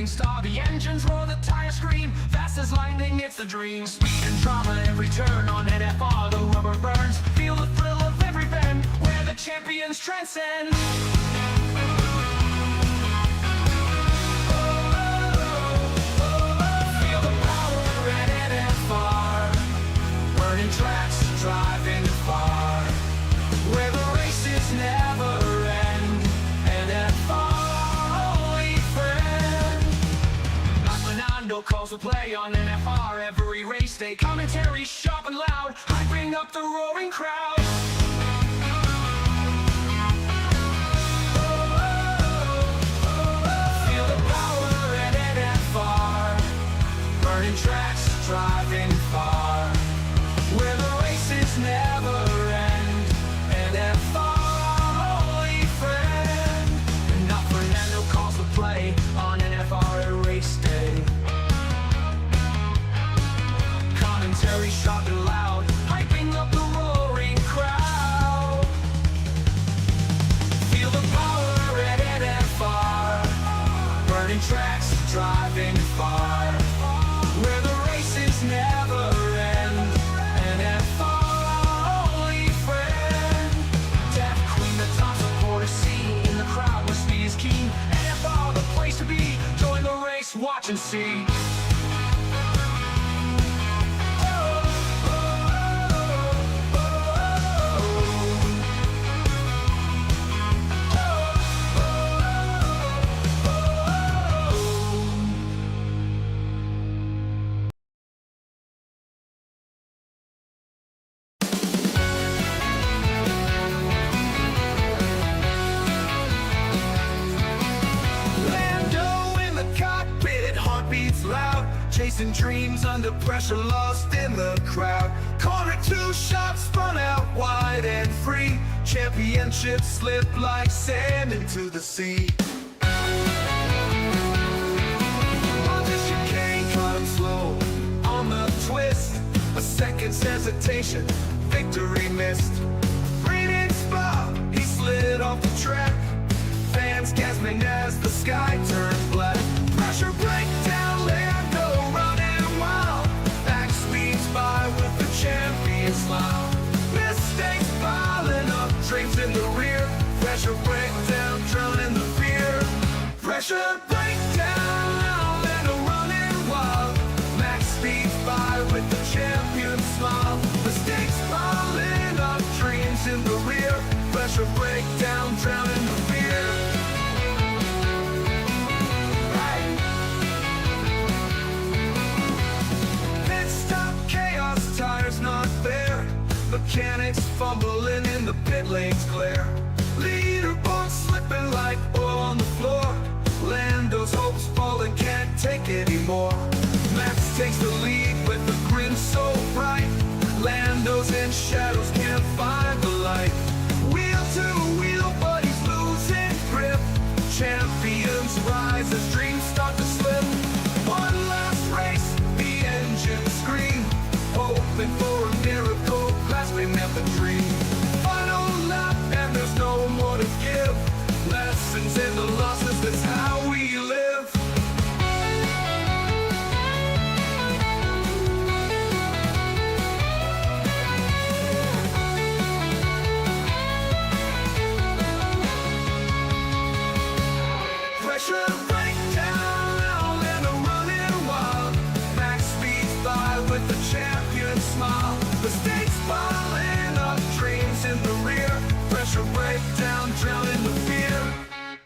star. The engines roar, the tires scream, fast as lightning, it's the dream. Speed and drama every turn on NFR, the rubber burns. Feel the thrill of every bend, where the champions transcend. Feel the power at NFR, burning tracks, driving far, where the races never end. NFR, only friend. Like Fernando calls the play on NFR every race day. Commentary sharp and loud, hyping up the roaring crowd. Feel the power at NFR, burning tracks, driving far, where the races never end. NFR, only friend. And now Fernando calls the play on NFR race day. Commentary sharp and loud, hyping up the roaring crowd. Feel the power at NFR, burning tracks, driving far, where the races never end. NFR, only friend. Deaf Queen, the top supporter scene, in the crowd where speed is keen. NFR, the place to be, join the race, watch and see. Loud, chasing dreams under pressure, lost in the crowd. Corner two shots spun out wide and free. Championship slip like sand into the sea. On the chicane, caught him slow on the twist. A second's hesitation, victory missed. Breathing spot, he slid off the track. Fans gasping as the sky turned black. Pressure breakdown, Lando running wild. Back speeds by with the champion smile. Mistakes piling up, dreams in the rear. Pressure breakdown, drowning the fear. Pressure breakdown, Lando running wild. Max speeds by with the champion smile. Mistakes piling up, dreams in the rear. Pressure breakdown, drowning the fear. Not there. Mechanics fumbling in the pit lane's glare. Leaderboard slipping like oil on the floor. Lando's hopes falling, can't take anymore. Max takes the lead with a grin so bright. Lando's in shadows, can't find the light. Wheel to wheel, but he's losing grip. Champions rise as dreams start to slip. One last race, the engines scream, hoping for a miracle, grasping at the dream. Final lap and there's no more to give. Lessons in the losses, that's how we live. Pressure breakdown and a running wild. Max speeds by with the champion smile. Mistakes piling up, dreams in the rear. Pressure breakdown, drowning the fear.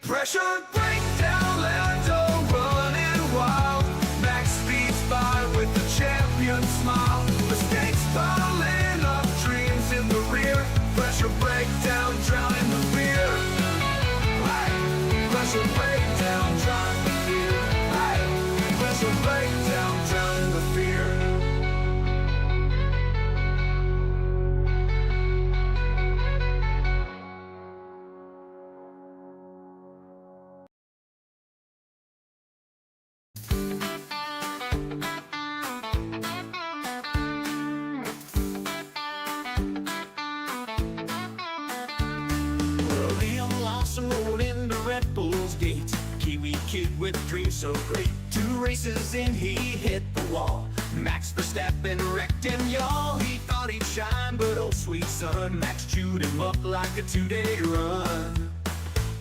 Pressure breakdown, Lando running wild. Max speeds by with the champion smile. Mistakes piling up, dreams in the rear. Pressure breakdown, drowning the fear. Pressure breakdown, drowning the fear. Pressure breakdown, drowning the fear. Liam Lawson rode into Red Bull's gate. with a dream so great. 2 races in, he hit the wall. Max Verstappen wrecked him, y'all. He thought he'd shine, but oh sweet son, Max chewed him up like a 2-day run.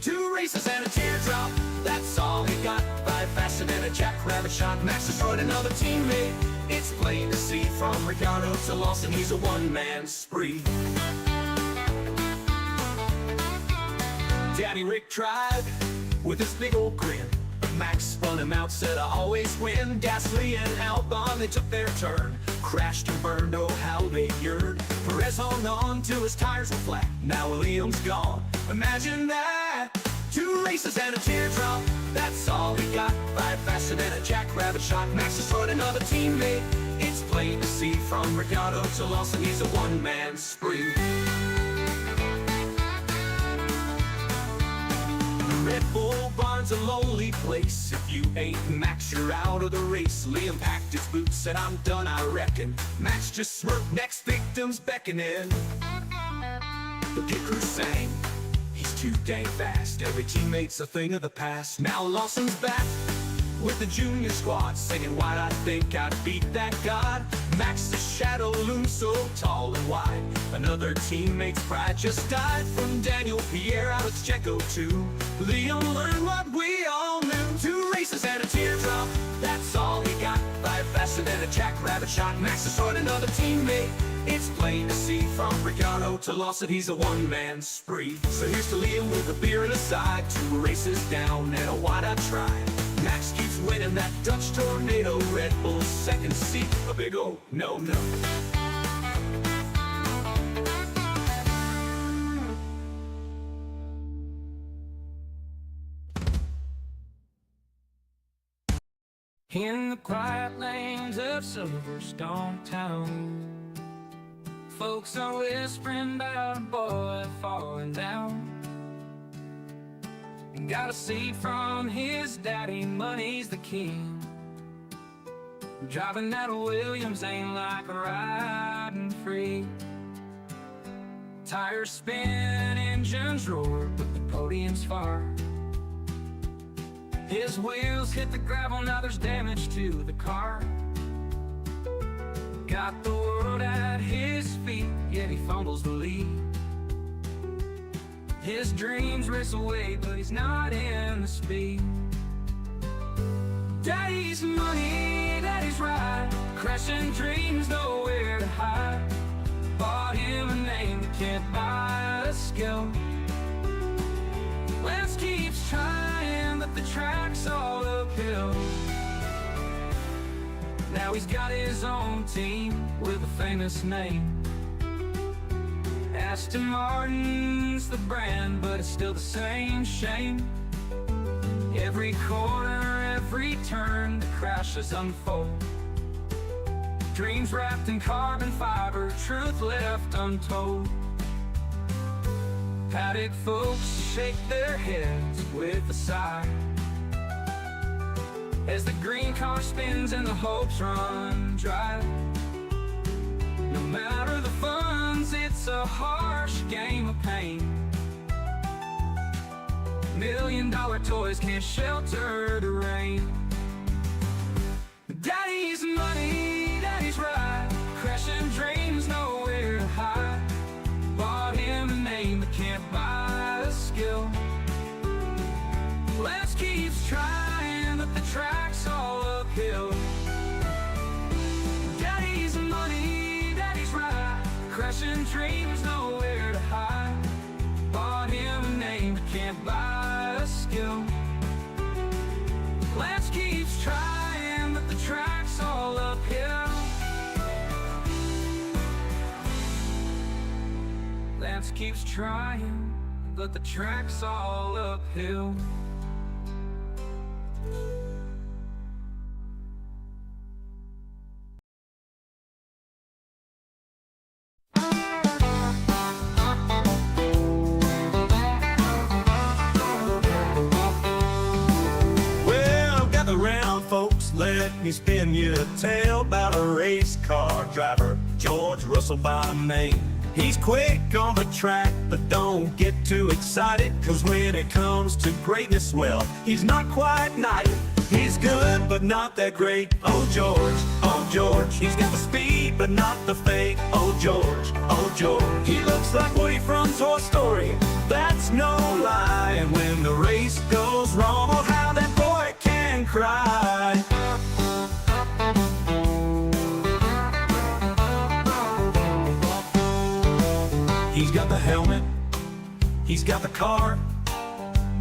2 races and a teardrop, that's all he got. 5 faster than a jackrabbit shot. Max destroyed another teammate. It's plain to see, from Ricciardo to Lawson, he's a one-man spree. Daddy Rick tried with his big old grin, but Max spun him out, said I always win. Gasly and Albon, they took their turn, crashed and burned, oh how they yearned. Perez hung on till his tires were flat, now Williams gone, imagine that. 2 races and a teardrop, that's all he got. 5 faster than a jackrabbit shot. Max destroyed another teammate. It's plain to see, from Ricciardo to Lawson, he's a one-man spree. Red Bull barn's a lonely place. If you ain't Max, you're out of the race. Liam packed his boots, said I'm done, I reckon. Max just smirked, next victim's beckoning. The pit crew sang, he's too dang fast. Every teammate's a thing of the past. Now Lawson's back with the junior squad, singing why'd I think I'd beat that god. Max's shadow looms so tall and wide. Another teammate's pride just died. From Daniel Pierre, Alex Checo too. Liam learned what we all knew. 2 races and a teardrop, that's all he got. 5 faster than a jackrabbit shot. Max destroyed another teammate. It's plain to see, from Ricciardo to Lawson, he's a one-man spree. So here's to Liam with a beer and a side. 2 races down and a wide-eyed try. Max keeps winning that Dutch tornado. Red Bull's second seat, a big oh no. In the quiet lanes of Silverstone Town, folks are whispering about a boy falling down. Got a seat from his daddy, money's the king. Driving that Williams ain't like riding free. Tires spin, engines roar, but the podium's far. His wheels hit the gravel, now there's damage to the car. Got the world at his feet, yet he fumbles the lead. His dreams race away, but he's not in the speed. Daddy's money, daddy's ride, crashing dreams, nowhere to hide. Bought him a name that can't buy a skill. Lance keeps trying, but the track's all uphill. Now he's got his own team with a famous name. Aston Martin's the brand, but it's still the same shame. Every corner, every turn, the crashes unfold. Dreams wrapped in carbon fiber, truth left untold. Paddock folks shake their heads with a sigh as the green car spins and the hopes run dry. No matter the funds, it's a harsh game of pain. $1 million toys can't shelter the rain. Daddy's money, daddy's ride, crashing dreams, nowhere to hide. Bought him a name that can't buy a skill. Lance keeps trying, but the track's all uphill. Daddy's money, daddy's ride, crashing dreams, nowhere to hide. Bought him a name that can't buy a skill. Lance keeps trying, but the track's all uphill. Lance keeps trying, but the track's all uphill. Let me spin you a tale about a race car driver, George Russell by name. He's quick on the track, but don't get too excited, cause when it comes to greatness, well, he's not quite knighted. He's good, but not that great. Oh George, he's got the speed, but not the fake. Oh George, he looks like Woody from Toy Story, that's no lie. And when the race goes wrong, oh how that boy can cry. He's got the helmet, he's got the car,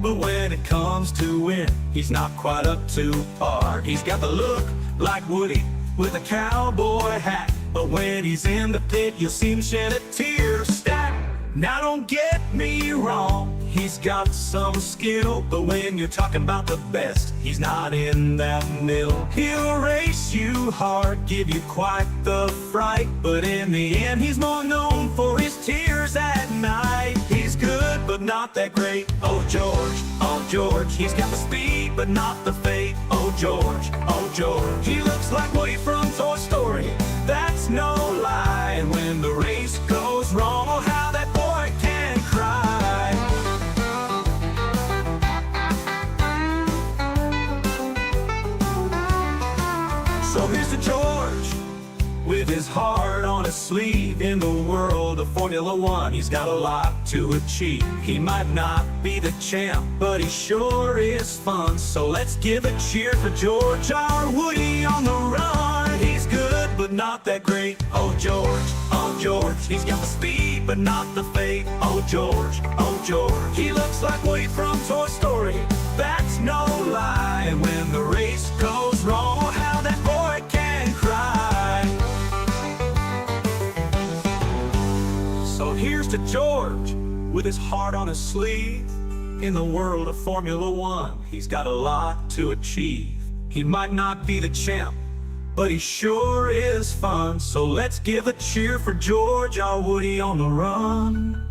but when it comes to win, he's not quite up to par. He's got the look like Woody with a cowboy hat, but when he's in the pit, you'll see him shed a tear stack. Now don't get me wrong, he's got some skill, but when you're talking about the best, he's not in that middle. He'll race you hard, give you quite the fright, but in the end, he's more known for his tears at night. He's good, but not that great. Oh George, he's got the speed, but not the fate. Oh George, he looks like Woody from Toy Story, that's no lie. And when the race goes wrong, oh how that boy can cry. So here's to George, with his heart on his sleeve. In the world of Formula One, he's got a lot to achieve. He might not be the champ, but he sure is fun. So let's give a cheer for George, our Woody on the run. He's good, but not that great. Oh George, he's got the speed, but not the fate. Oh George, he looks like Woody from Toy Story, that's no lie. And when the race goes wrong, oh how that boy can cry. So here's to George, with his heart on his sleeve. In the world of Formula One, he's got a lot to achieve. He might not be the champ, but he sure is fun. So let's give a cheer for George, our Woody on the run.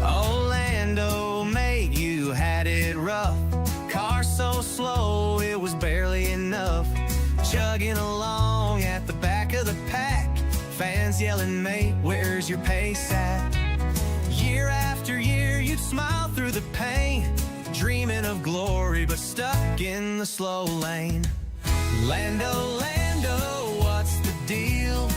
Orlando, mate, you had it rough. Car so slow, it was barely enough. Chugging along at the back of the pack, fans yelling, mate, where's your pace at? Year after year, you'd smile through the pain, dreaming of glory, but stuck in the slow lane. Lando, what's the deal?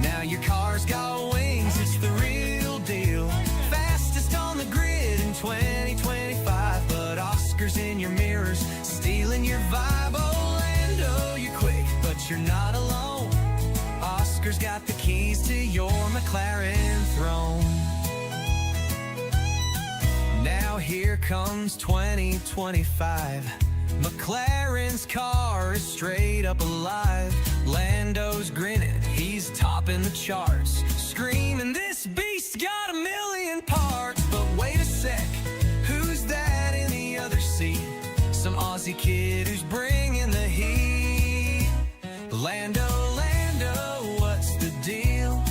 Now your car's got wings, it's the real deal. Fastest on the grid in 2025, but Oscars in your mirrors, stealing your vibe. Oh, Lando, you're quick, but you're not alone. Oscar's got the keys to your McLaren throne. Now here comes 2025. McLaren's car is straight up alive. Lando's grinning, he's topping the charts, screaming, this beast's got 1,000,000 parts. But wait a sec, who's that in the other seat? Some Aussie kid who's bringing the heat. Lando, what's the deal?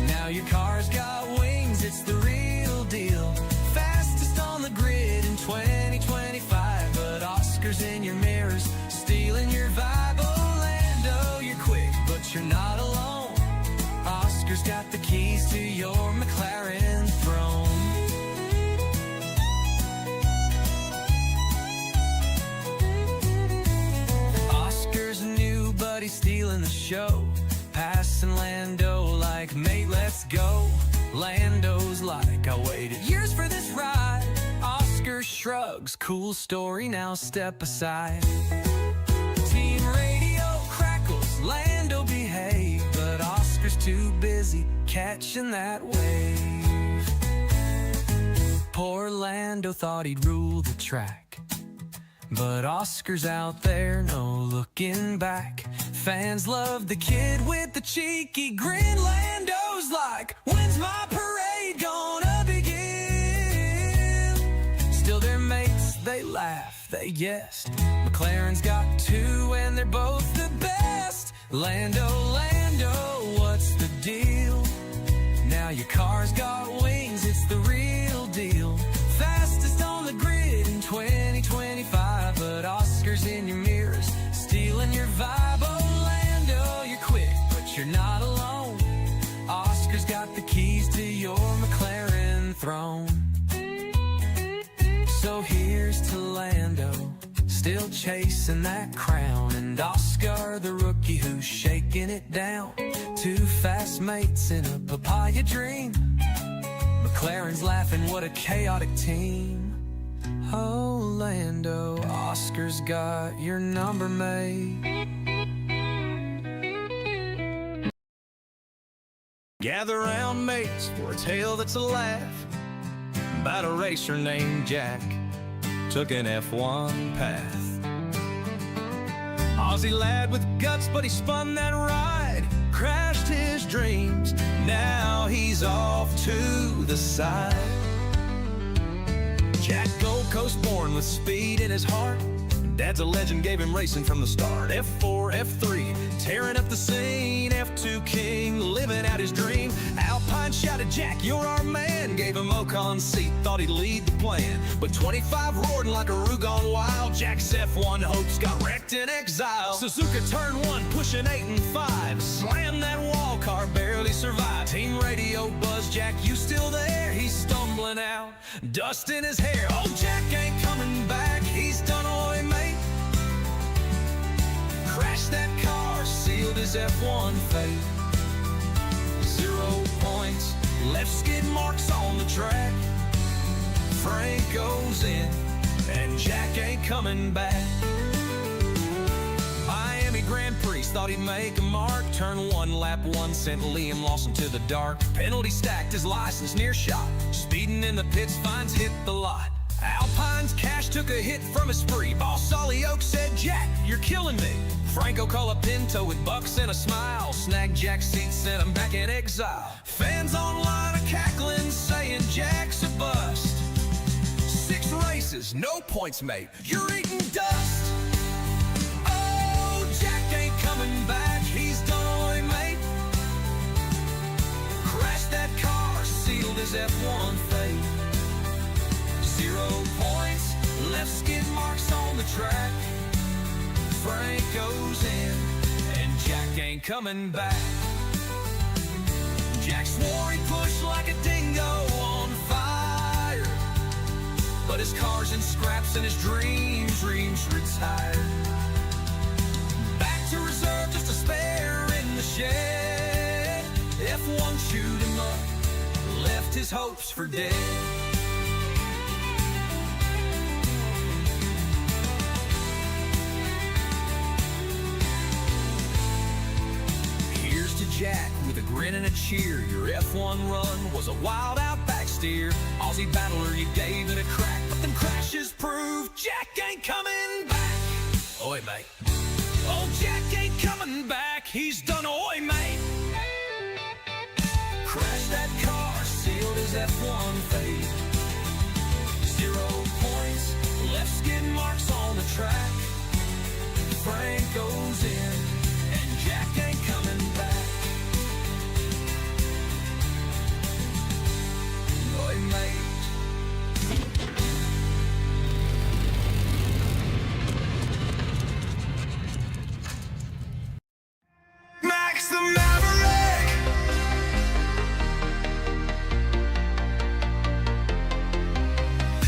Now your car's got wings, it's the real deal. Fastest on the grid in 2025, but Oscars in your mirrors, stealing your vibe. Oh, Lando, you're quick, but you're not alone. Oscar's got the keys to your McLaren throne. Oscar's new, but he's stealing the show, passing Lando like, mate, let's go. Lando's like, I waited years for this ride. Oscar shrugs, cool story, now step aside. Team radio crackles, Lando behave, but Oscar's too busy catching that wave. Poor Lando thought he'd rule the track, but Oscar's out there, no looking back. Fans love the kid with the cheeky grin. Lando's like, when's my parade gonna begin? Still their mates, they laugh they guessed. McLaren's got two and they're both the best. Lando, what's the deal? Now your car's got wings, it's the real deal. Fastest on the grid in 2025, but Oscar's in your mirrors, stealing your vibe. Oh, Lando, you're quick, but you're not alone. Oscar's got the keys to your McLaren throne. So here's to Lando, still chasing that crown, and Oscar, the rookie who's shaking it down. Two fast mates in a papaya dream. McLaren's laughing, what a chaotic team. Oh, Lando, Oscar's got your number made. Gather round, mates, for a tale that's a laugh about a racer named Jack took an F1 path. Aussie lad with guts, but he spun that ride, crashed his dreams, now he's off to the side. Jack Gold Coast born with speed in his heart, Dad's a legend, gave him racing from the start. F4, F3, tearing up the scene. F2 king, living out his dream. Alpine shouted, Jack, you're our man. Gave him Ocon's seat, thought he'd lead the plan. But 25 roared like a roo gone wild. Jack's F1 hopes got wrecked in exile. Suzuka turn 1, pushing 8 and 5. Slammed that wall, car barely survived. Team radio buzz, Jack, you still there? He's stumbling out, dust in his hair. Oh, Jack ain't coming back, he's done away, mate. Crashed that car, sealed his F1 fate. 0 points, left skid marks on the track. Frank goes in, and Jack ain't coming back. Miami Grand Prix, thought he'd make a mark. Turn 1, lap 1, sent Liam Lawson to the dark. Penalty stacked, his license near shot. Speeding in the pits, finds hit the lot. Alpine's cash took a hit from a spree. Boss Ollie Oak said, Jack, you're killing me. Franco Colapinto with bucks and a smile. Snagged Jack's seat, sent him back in exile. Fans online are cackling, saying Jack's a bust. 6 races, no points, mate, you're eating dust. Oh, Jack ain't coming back, he's done away, mate. Crashed that car, sealed his F1 fate. 0 points, left skid marks on the track. Frank goes in, and Jack ain't coming back. Jack swore he'd push like a dingo on fire, but his car's in scraps and his dreams retired. Back to reserve, just a spare in the shed. F1 chewed him up, left his hopes for dead. Jack with a grin and a cheer. Your F1 run was a wild outback steer. Aussie battler, you gave it a crack, but them crashes prove Jack ain't coming back. Oi, mate. Oh, Jack ain't coming back, he's done oi, mate. Crashed that car, sealed his F1 fate. 0 points, left skid marks on the track. Frank goes in, and Jack ain't coming back. Max the Maverick.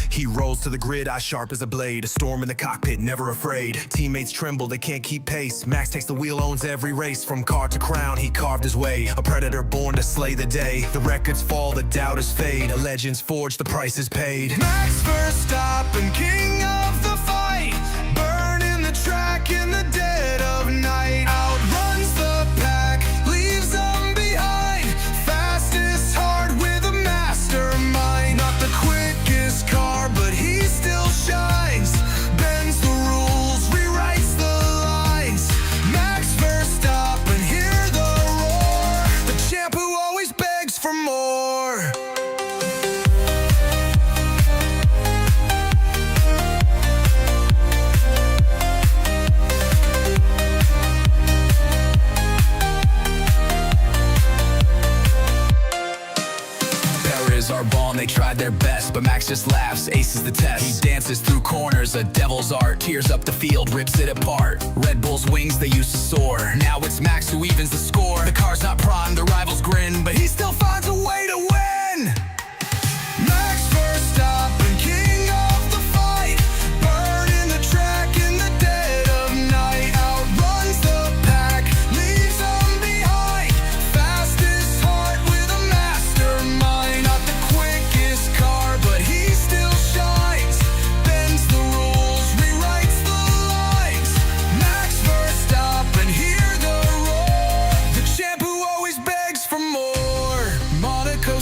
He rolls to the grid, eye sharp as a blade. A storm in the cockpit, never afraid. Teammates tremble, they can't keep pace. Max takes the wheel, owns every race. From car to crown, he carved his way. A predator born to slay the day. The records fall, the doubters fade. A legend's forged, the price is paid. Max Verstappen, king of the fight. Burning the track in the dead of night. Outruns the pack, leaves them behind. Fastest heart with a mastermind. Not the quickest car, but he still shines. Bends the rules, rewrites the lines. Max Verstappen, hear the roar. The champ who always begs for more. Cars are ballin', they tried their best, but Max just laughs, aces the test. He dances through corners, a devil's art, tears up the field, rips it apart. Red Bull's wings, they used to soar, now it's Max who evens the score. The car's not prime, the rivals grin, but he still finds a way to win. Max Verstappen, king of the fight, burning the track in the dead of night. Outruns the pack, leaves them behind. Fastest heart with a mastermind. Not the quickest car, but he still shines. Bends the rules, rewrites the lines. Max Verstappen, hear the roar. The champ who always begs for more. Monaco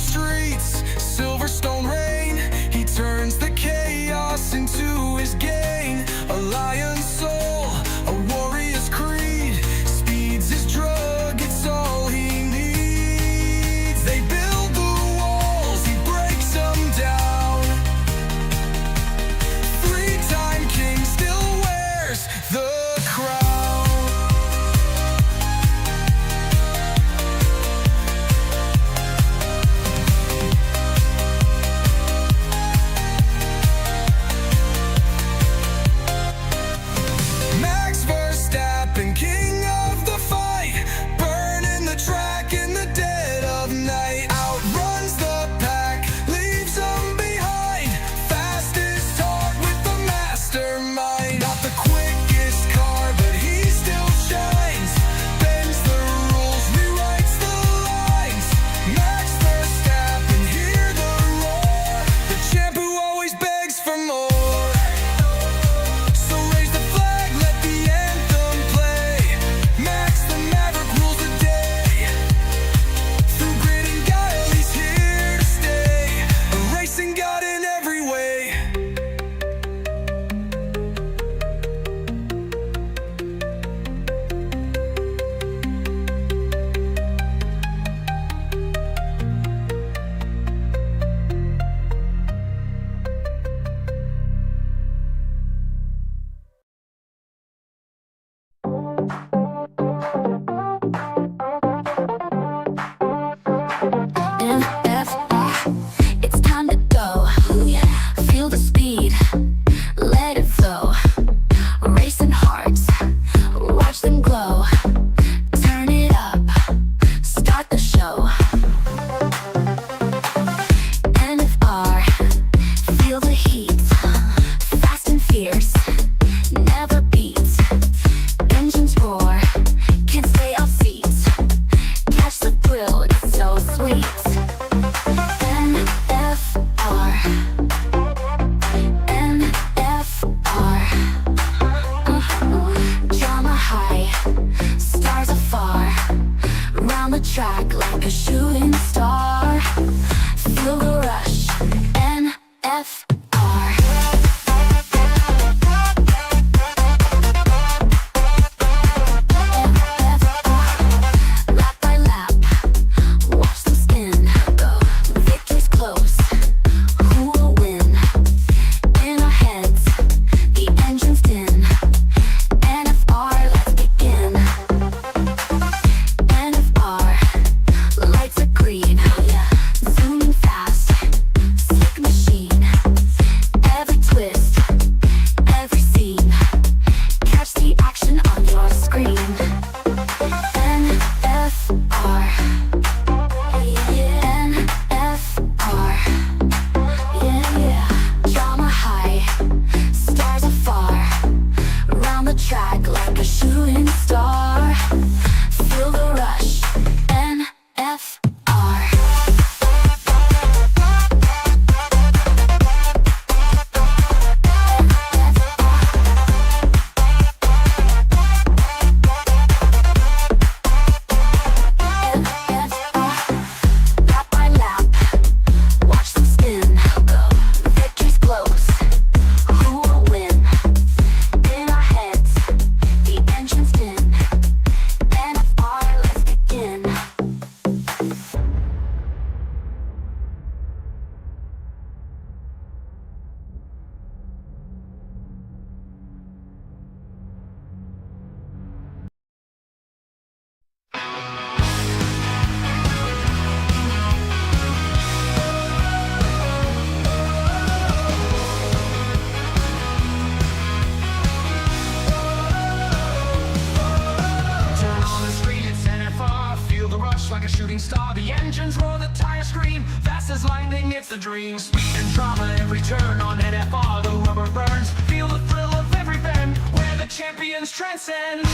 as lightning, it's the dream. Speed and drama, every turn on NFR, the rubber burns. Feel the thrill of every bend, where the champions transcend.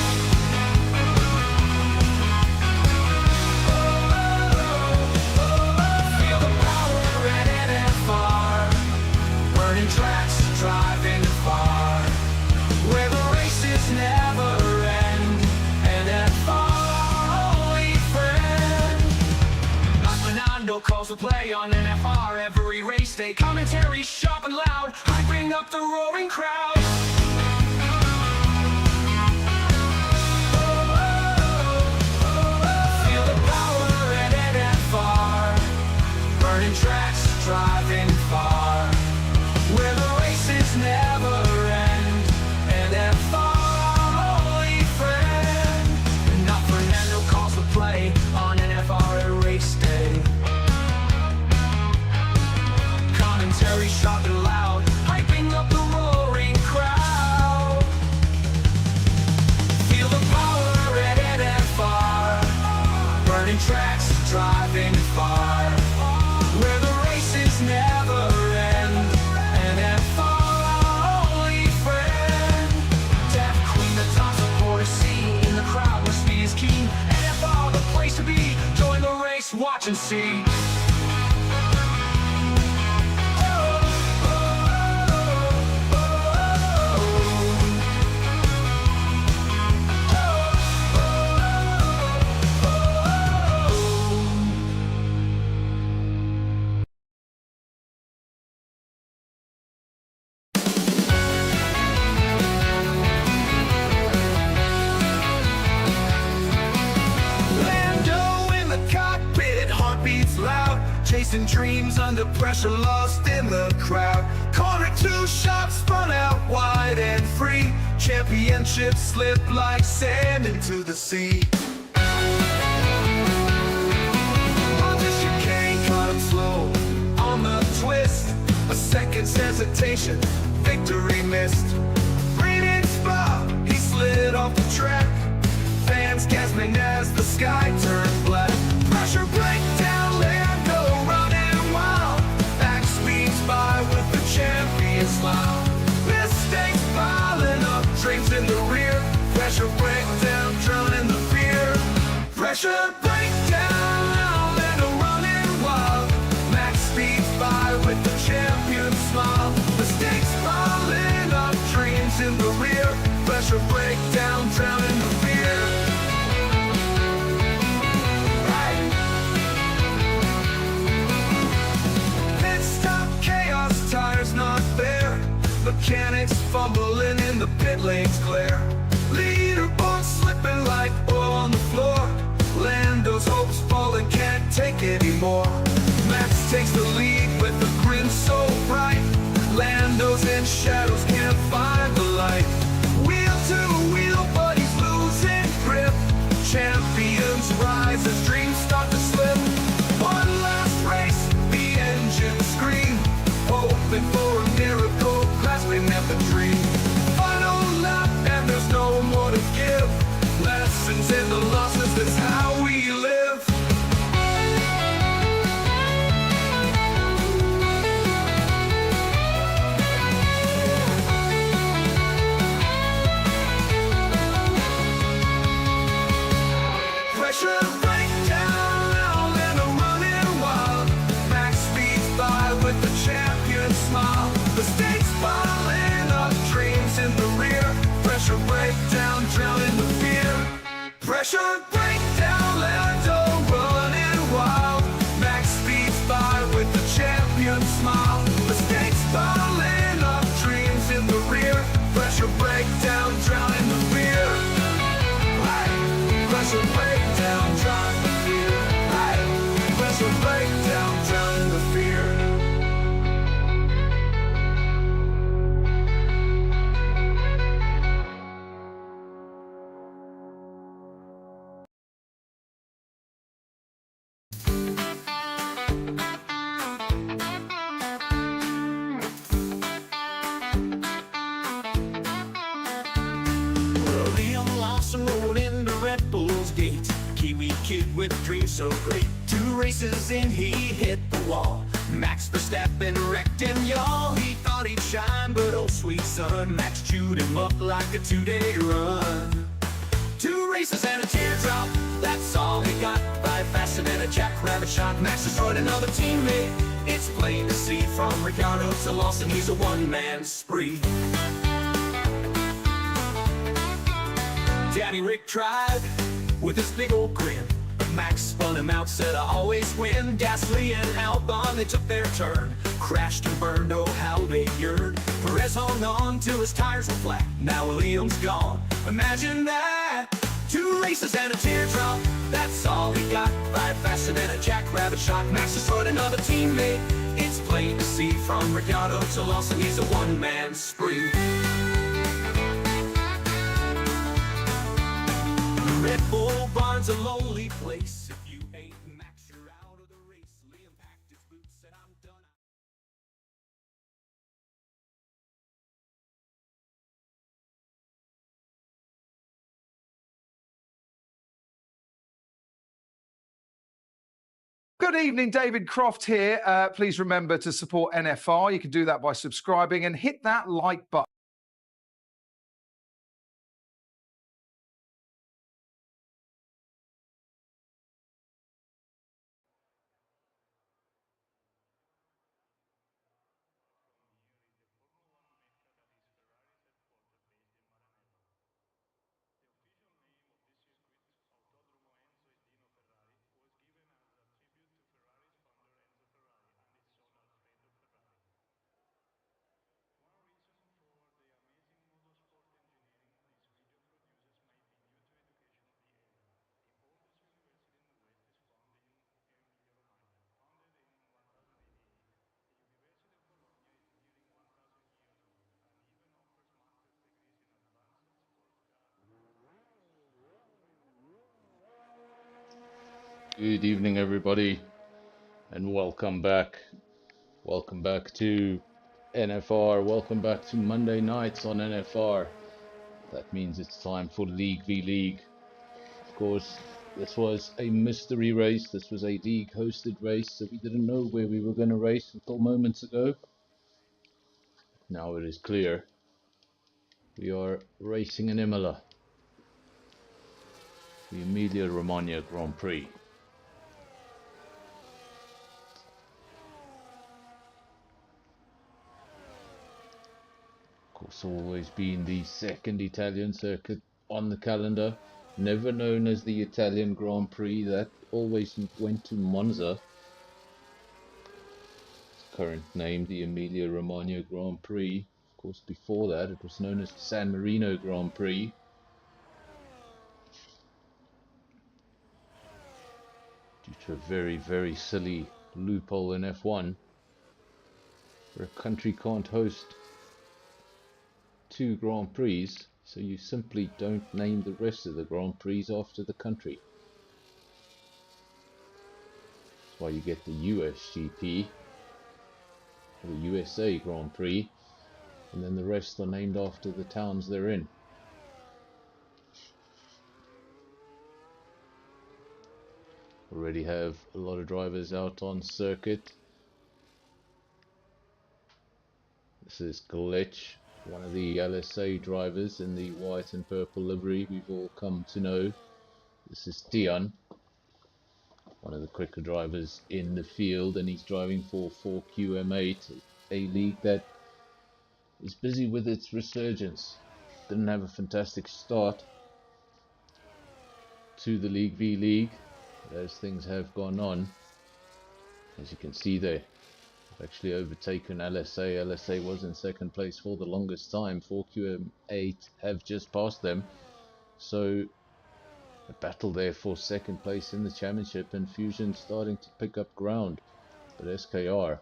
Feel the power at NFR, burning tracks, driving far, where the races never end. NFR, only friend. Fernando calls the play on NFR every race day. Commentary sharp and loud, hyping up the roaring crowd. Feel the power at NFR, burning tracks, driving far, where the races never end. NFR, only friend. And now Fernando calls the play on NFR at race day. Commentary sharp and loud, hyping up the roaring crowd. Feel the power at NFR, burning tracks, driving far, where the races never end. NFR, only friend. Deaf Queen, the top supporter scene in the crowd where speed is keen. NFR, the place to be. Join the race, watch and see. Lando in the cockpit, heartbeats loud, chasing dreams under pressure, lost in the crowd. Corner 2 shot, spun out wide and free. Championship slipped like sand into the sea. On the chicane, caught him slow on the twist. A second's hesitation, victory missed. Green in Spa, he slid off the track. Fans gasping as the sky turned black. Pressure breakdown, Lando running wild. Back speeds by with the champion smile. Mistakes piling up, dreams in the rear. Pressure breakdown, drowning the fear. Pressure breakdown, Lando running wild. Max speeds by with the champion smile. Mistakes piling up, dreams in the rear. Pressure breakdown, drowning the fear. Pit stop, chaos, tires not there. Mechanics fumbling in the pit lane's glare. Leaderboard slipping like oil on the floor. Lando's hopes falling, can't take anymore. Max takes the lead with a grin so bright. Lando's in shadows, can't find the light. Wheel to wheel, but he's losing grip. Champions rise as dreams start to slip. One last race, the engine scream, hoping for a miracle, grasping at the dream. Final lap, and there's no more to give. Lessons in the losses, that's how we live. Pressure breakdown, and I'm running wild. Max speeds by with the champion smile. Mistakes piling up, dreams in the rear. Pressure breakdown, drowning the fear. Pressure breakdown, Lando running wild. Max speeds by with the champion smile. Mistakes piling up, dreams in the rear. Pressure breakdown, drowning the fear. Pressure breakdown, drowning the fear. Pressure breakdown, drowning the fear. Red Bull's gate. Kiwi kid with dreams so great. 2 races in, he hit the wall. Max Verstappen wrecked him, y'all. He thought he'd shine, but oh sweet son, Max chewed him up like a 2-day run. 2 races and a teardrop, that's all he got. 5 faster than a jackrabbit shot. Max destroyed another teammate. It's plain to see from Ricciardo to Lawson, he's a one-man spree. Daddy Rick tried with his big old grin, but Max spun him out, said I always win. Gasly and Albon, they took their turn, crashed and burned, oh how they yearned. Perez hung on till his tires were flat, now Williams gone, imagine that. 2 races and a teardrop, that's all he got. 5 faster than a jackrabbit shot. Max destroyed another teammate. It's plain to see from Ricciardo to Lawson, he's a one-man spree. Red Bull barn's a lonely place. If you ain't Max, you're out of the race. Liam packed his boots, said I'm done. Good evening, David Croft here. Please remember to support NFR. You can do that by subscribing and hit that like button. Good evening, everybody, and welcome back. Welcome back to NFR. Welcome back to Monday nights on NFR. That means it's time for League v League. Of course, this was a mystery race. This was a league-hosted race, so we didn't know where we were going to race until moments ago. Now it is clear. We are racing in Imola, the Emilia-Romagna Grand Prix. Of course, always been the second Italian circuit on the calendar, never known as the Italian Grand Prix. That always went to Monza. Its current name, the Emilia-Romagna Grand Prix. Of course, before that it was known as the San Marino Grand Prix. Due to a very, very silly loophole in F1, where a country can't host 2 Grand Prix, so you simply don't name the rest of the Grand Prix after the country. That's why you get the USGP, or the USA Grand Prix, and then the rest are named after the towns they're in. Already have a lot of drivers out on circuit. This is Glitch, one of the LSA drivers in the white and purple livery we've all come to know. This is Tian, one of the quicker drivers in the field, and he's driving for 4QM8, a league that is busy with its resurgence. Didn't have a fantastic start to the League v League, but as things have gone on, as you can see there, actually overtaken LSA. LSA was in second place for the longest time. 4QM8 have just passed them. So a battle there for second place in the championship, and Fusion starting to pick up ground. But SKR,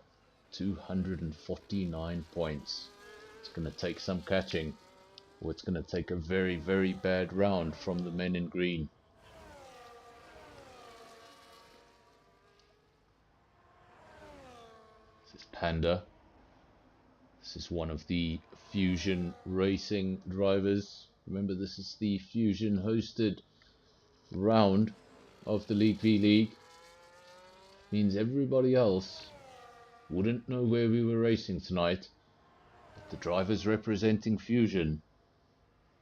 249 points. It's going to take some catching, or it's going to take a very, very bad round from the men in green. This is Panda. This is one of the Fusion Racing drivers. Remember, this is the Fusion hosted round of the League v League. Means everybody else Wouldn't know where we were racing tonight, but the drivers representing Fusion,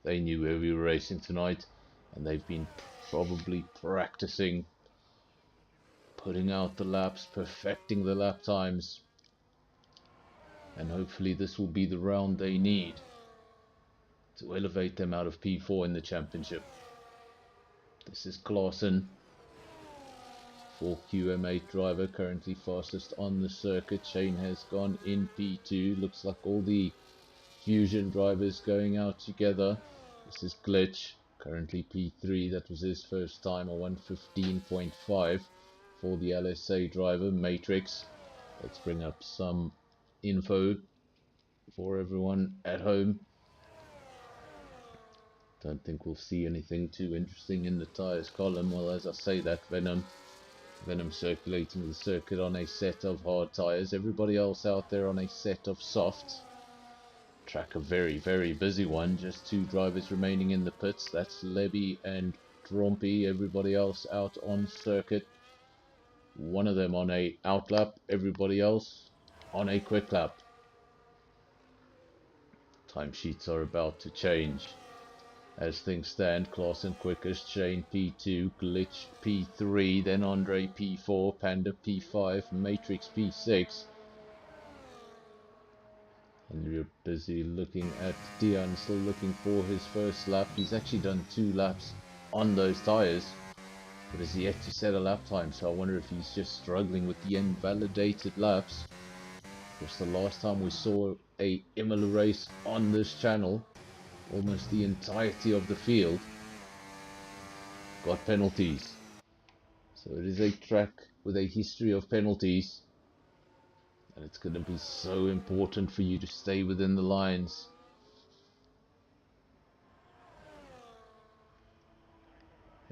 they knew where we were racing tonight, and they've been probably practicing, putting out the laps, perfecting the lap times, and hopefully this will be the round they need to elevate them out of P4 in the championship. This is Clausen, 4QM8 driver, currently fastest on the circuit. Shane has gone in P2. Looks like all the Fusion drivers going out together. This is Glitch, currently P3. That was his first time, a 1:15.5 for the LSA driver. Matrix. Let's bring up some info for everyone at home. Don't think we'll see anything too interesting in the tyres column. Well, as I say that, Venom circulating the circuit on a set of hard tyres. Everybody else out there on a set of softs. Track a very, very busy one. Just 2 drivers remaining in the pits. That's Lebby and Drompy. Everybody else out on circuit. One of them on a outlap. Everybody else on a quick lap. Timesheets are about to change. As things stand, Clausen quickest, Shane P2, Glitch P3, then Andre P4, Panda P5, Matrix P6. And we're busy looking at Dion, still looking for his first lap. He's actually done 2 laps on those tyres, but has yet to set a lap time, so I wonder if he's just struggling with the invalidated laps. Because the last time we saw a Imola race on this channel, almost the entirety of the field got penalties. So it is a track with a history of penalties, and it's going to be so important for you to stay within the lines.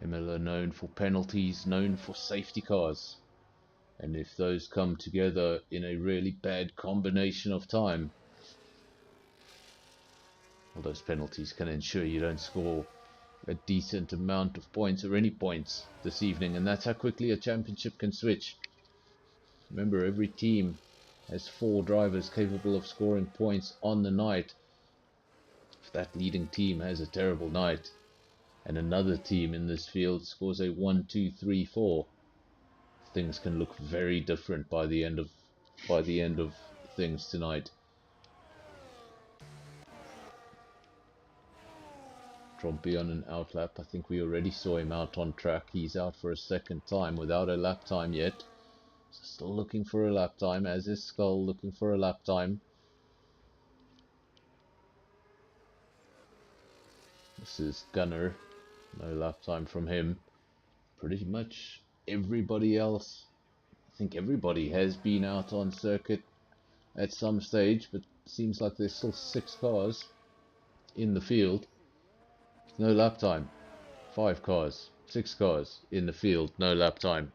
Imola known for penalties, known for safety cars, and if those come together in a really bad combination of time, well, those penalties can ensure you don't score a decent amount of points or any points this evening, and that's how quickly a championship can switch. Remember, every team has 4 drivers capable of scoring points on the night. If that leading team has a terrible night and another team in this field scores a 1, 2, 3, 4, things can look very different by the end of things tonight. Trompy on an outlap. I think we already saw him out on track. He's out for a second time without a lap time yet. So still looking for a lap time, as is Skull looking for a lap time. This is Gunner. No lap time from him. Pretty much everybody else, I think everybody has been out on circuit at some stage, but seems like there's still 6 cars in the field. No lap time. 5 cars, 6 cars in the field, no lap time.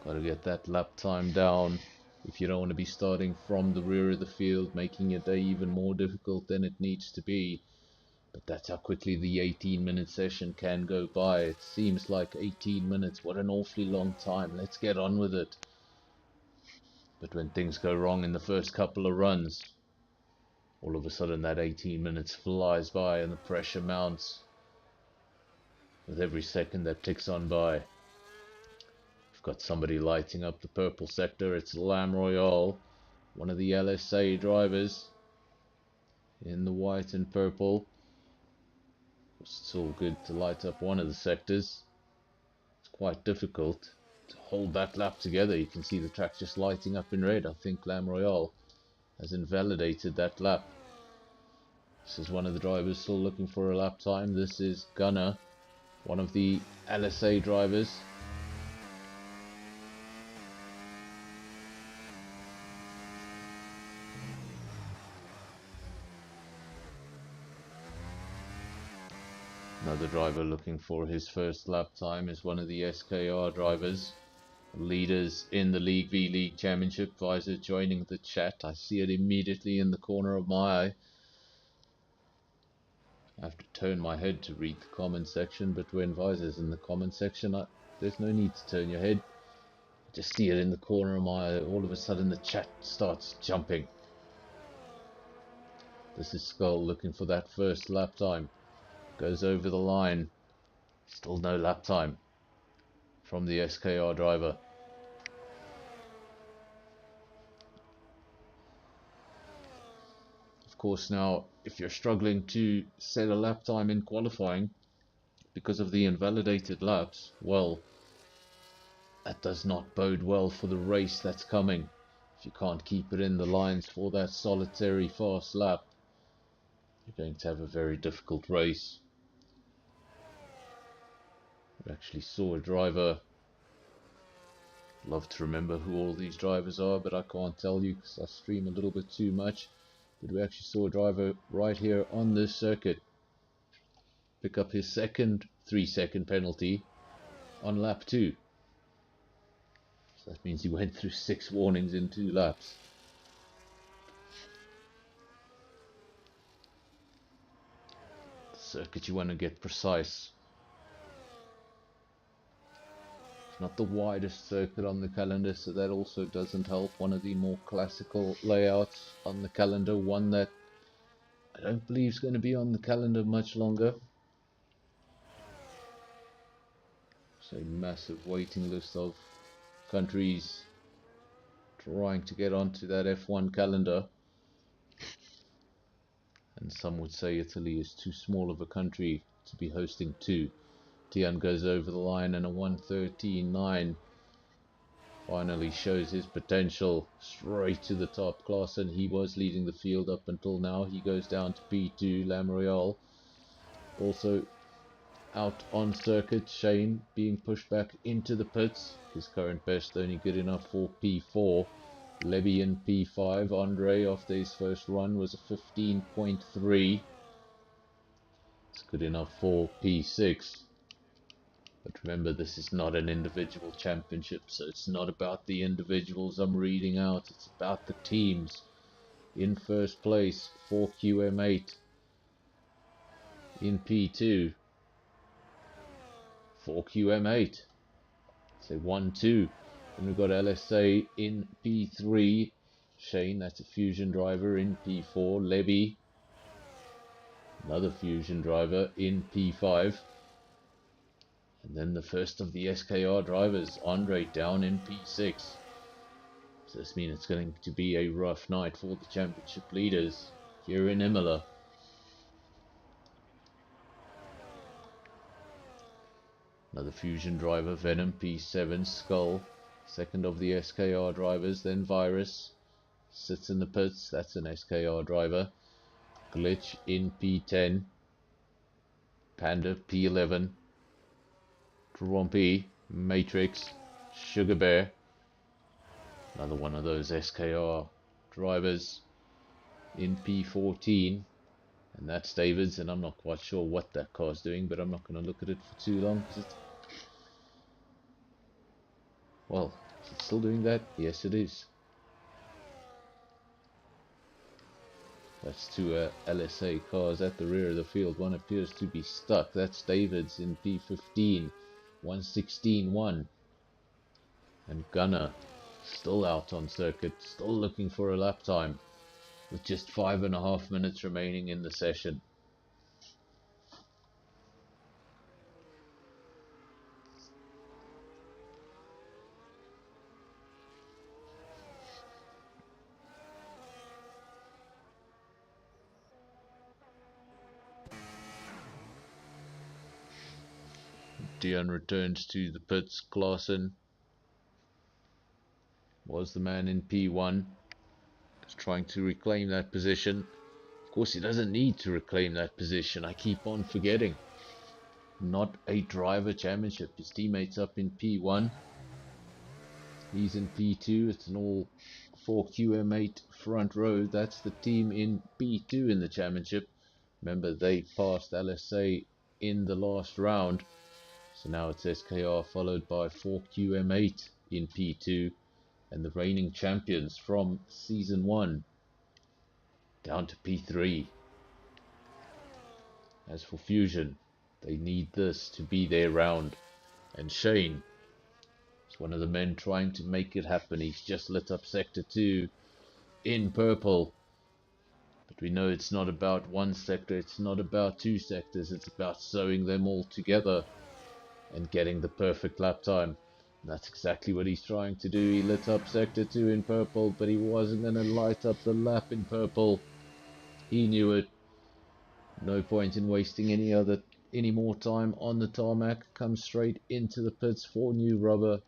Got to get that lap time down if you don't want to be starting from the rear of the field, making your day even more difficult than it needs to be. But that's how quickly the 18-minute session can go by. It seems like 18 minutes, what an awfully long time. Let's get on with it. But when things go wrong in the first couple of runs, all of a sudden that 18 minutes flies by and the pressure mounts with every second that ticks on by. We've got somebody lighting up the purple sector. It's Lam Royale, one of the LSA drivers in the white and purple. It's all good to light up one of the sectors. It's quite difficult to hold that lap together. You can see the track just lighting up in red. I think Lam Royale has invalidated that lap. This is one of the drivers still looking for a lap time. This is Gunner, one of the LSA drivers. Another driver looking for his first lap time is one of the SKR drivers, leaders in the League V League Championship. Visor joining the chat. I see it immediately in the corner of my eye. I have to turn my head to read the comment section, but when Visor's in the comment section, there's no need to turn your head. Just see it in the corner of my eye. All of a sudden the chat starts jumping. This is Skull looking for that first lap time. Goes over the line. Still no lap time from the SKR driver. Of course, now if you're struggling to set a lap time in qualifying because of the invalidated laps, well, that does not bode well for the race that's coming. If you can't keep it in the lines for that solitary fast lap, you're going to have a very difficult race. We actually saw a driver, love to remember who all these drivers are, but I can't tell you because I stream a little bit too much. But we actually saw a driver right here on this circuit pick up his second 3-second penalty on lap 2. So that means he went through 6 warnings in 2 laps. The circuit you want to get precise. It's not the widest circuit on the calendar, so that also doesn't help. One of the more classical layouts on the calendar, one that I don't believe is going to be on the calendar much longer. It's a massive waiting list of countries trying to get onto that F1 calendar. And some would say Italy is too small of a country to be hosting 2. Tian goes over the line and a 1:13.9 finally shows his potential straight to the top class, and he was leading the field up until now. He goes down to P2. Lamorial also out on circuit. Shane being pushed back into the pits. His current best only good enough for P4. Levy in P5. Andre after his first run was a 15.3. It's good enough for P6. But remember, this is not an individual championship, so it's not about the individuals I'm reading out, it's about the teams. In first place, 4QM8 in P2. 4QM8. So 1-2. Then we've got LSA in P3. Shane, that's a Fusion driver, in P4. Levy, another Fusion driver, in P5. And then the first of the SKR drivers, Andre, down in P6. So this means it's going to be a rough night for the championship leaders here in Imola. Another Fusion driver, Venom, P7, Skull, second of the SKR drivers, then Virus, sits in the pits, that's an SKR driver. Glitch in P10, Panda P11, Trumpy, Matrix, Sugar Bear, another one of those SKR drivers in P14, and that's David's, and I'm not quite sure what that car's doing, but I'm not going to look at it for too long because it's, well, is it still doing that? Yes, it is. That's 2 LSA cars at the rear of the field. One appears to be stuck. That's David's in P15, 1:16.1. And Gunner still out on circuit, still looking for a lap time with just 5.5 minutes remaining in the session. Dion returns to the pits. Klaassen was the man in P1, just trying to reclaim that position. Of course, he doesn't need to reclaim that position. I keep on forgetting. Not a driver championship. His teammates up in P1. He's in P2. It's an all 4QM8 front row. That's the team in P2 in the championship. Remember, they passed LSA in the last round. So now it's SKR followed by 4QM8 in P2. And the reigning champions from Season 1 down to P3. As for Fusion, they need this to be their round. And Shane is one of the men trying to make it happen. He's just lit up Sector 2 in purple. But we know it's not about one sector, it's not about two sectors, it's about sewing them all together and getting the perfect lap time. And that's exactly what he's trying to do. He lit up Sector 2 in purple, but he wasn't going to light up the lap in purple. He knew it. No point in wasting any more time on the tarmac. Comes straight into the pits for new rubber.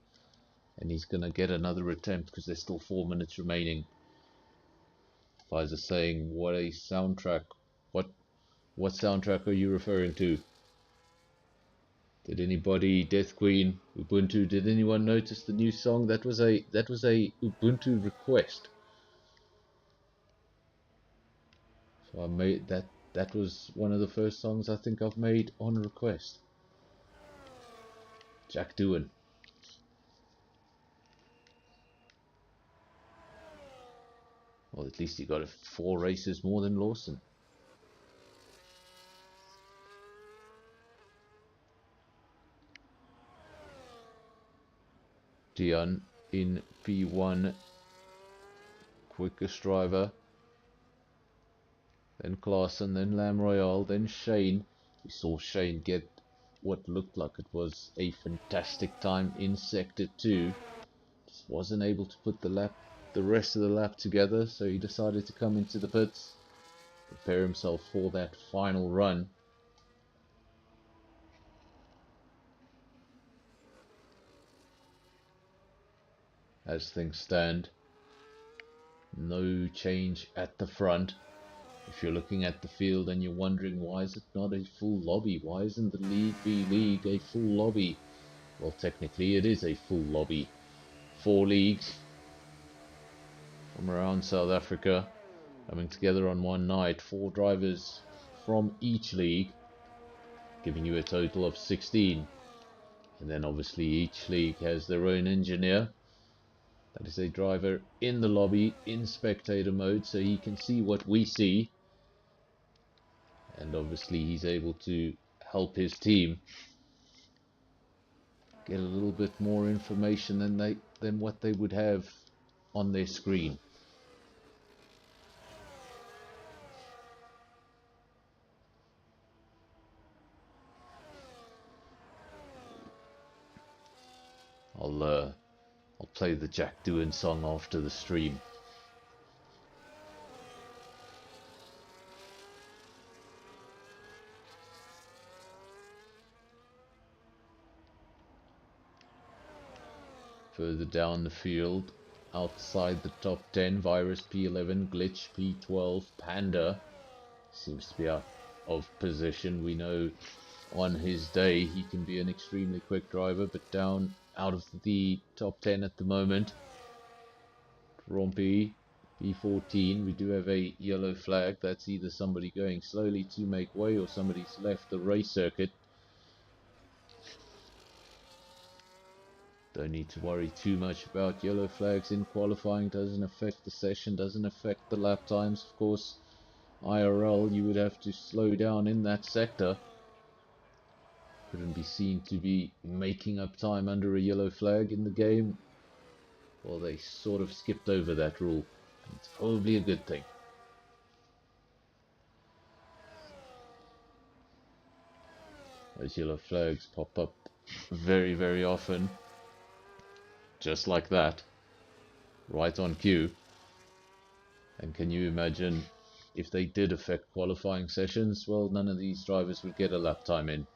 And he's going to get another attempt because there's still 4 minutes remaining. Guys are saying, what a soundtrack. What soundtrack are you referring to? Did anybody, Death Queen, Ubuntu, did anyone notice the new song? That was a Ubuntu request. So I made that was one of the first songs I think I've made on request. Jack Doohan. Well, at least he got 4 races more than Lawson. Dion in P1, quickest driver, then Klaassen, then Lam Royale, then Shane. We saw Shane get what looked like it was a fantastic time in Sector 2. Just wasn't able to put the rest of the lap together, so he decided to come into the pits, prepare himself for that final run. As things stand, no change at the front. If you're looking at the field and you're wondering why is it not a full lobby, why isn't the League B League a full lobby? Well, technically it is a full lobby. 4 leagues from around South Africa coming together on one night. 4 drivers from each league, giving you a total of 16. And then obviously each league has their own engineer. That is a driver in the lobby in spectator mode, so he can see what we see. And obviously he's able to help his team get a little bit more information than what they would have on their screen. I'll play the Jack Doohan song after the stream. Further down the field, outside the top 10, Virus P11, Glitch P12, Panda seems to be out of position. We know on his day he can be an extremely quick driver, but down out of the top 10 at the moment. Rompy P14, we do have a yellow flag. That's either somebody going slowly to make way or somebody's left the race circuit. Don't need to worry too much about yellow flags in qualifying. Doesn't affect the session, doesn't affect the lap times. Of course, IRL, you would have to slow down in that sector. Couldn't be seen to be making up time under a yellow flag in the game. Well, they sort of skipped over that rule. It's probably a good thing. Those yellow flags pop up very, very often. Just like that. Right on cue. And can you imagine if they did affect qualifying sessions? Well, none of these drivers would get a lap time in.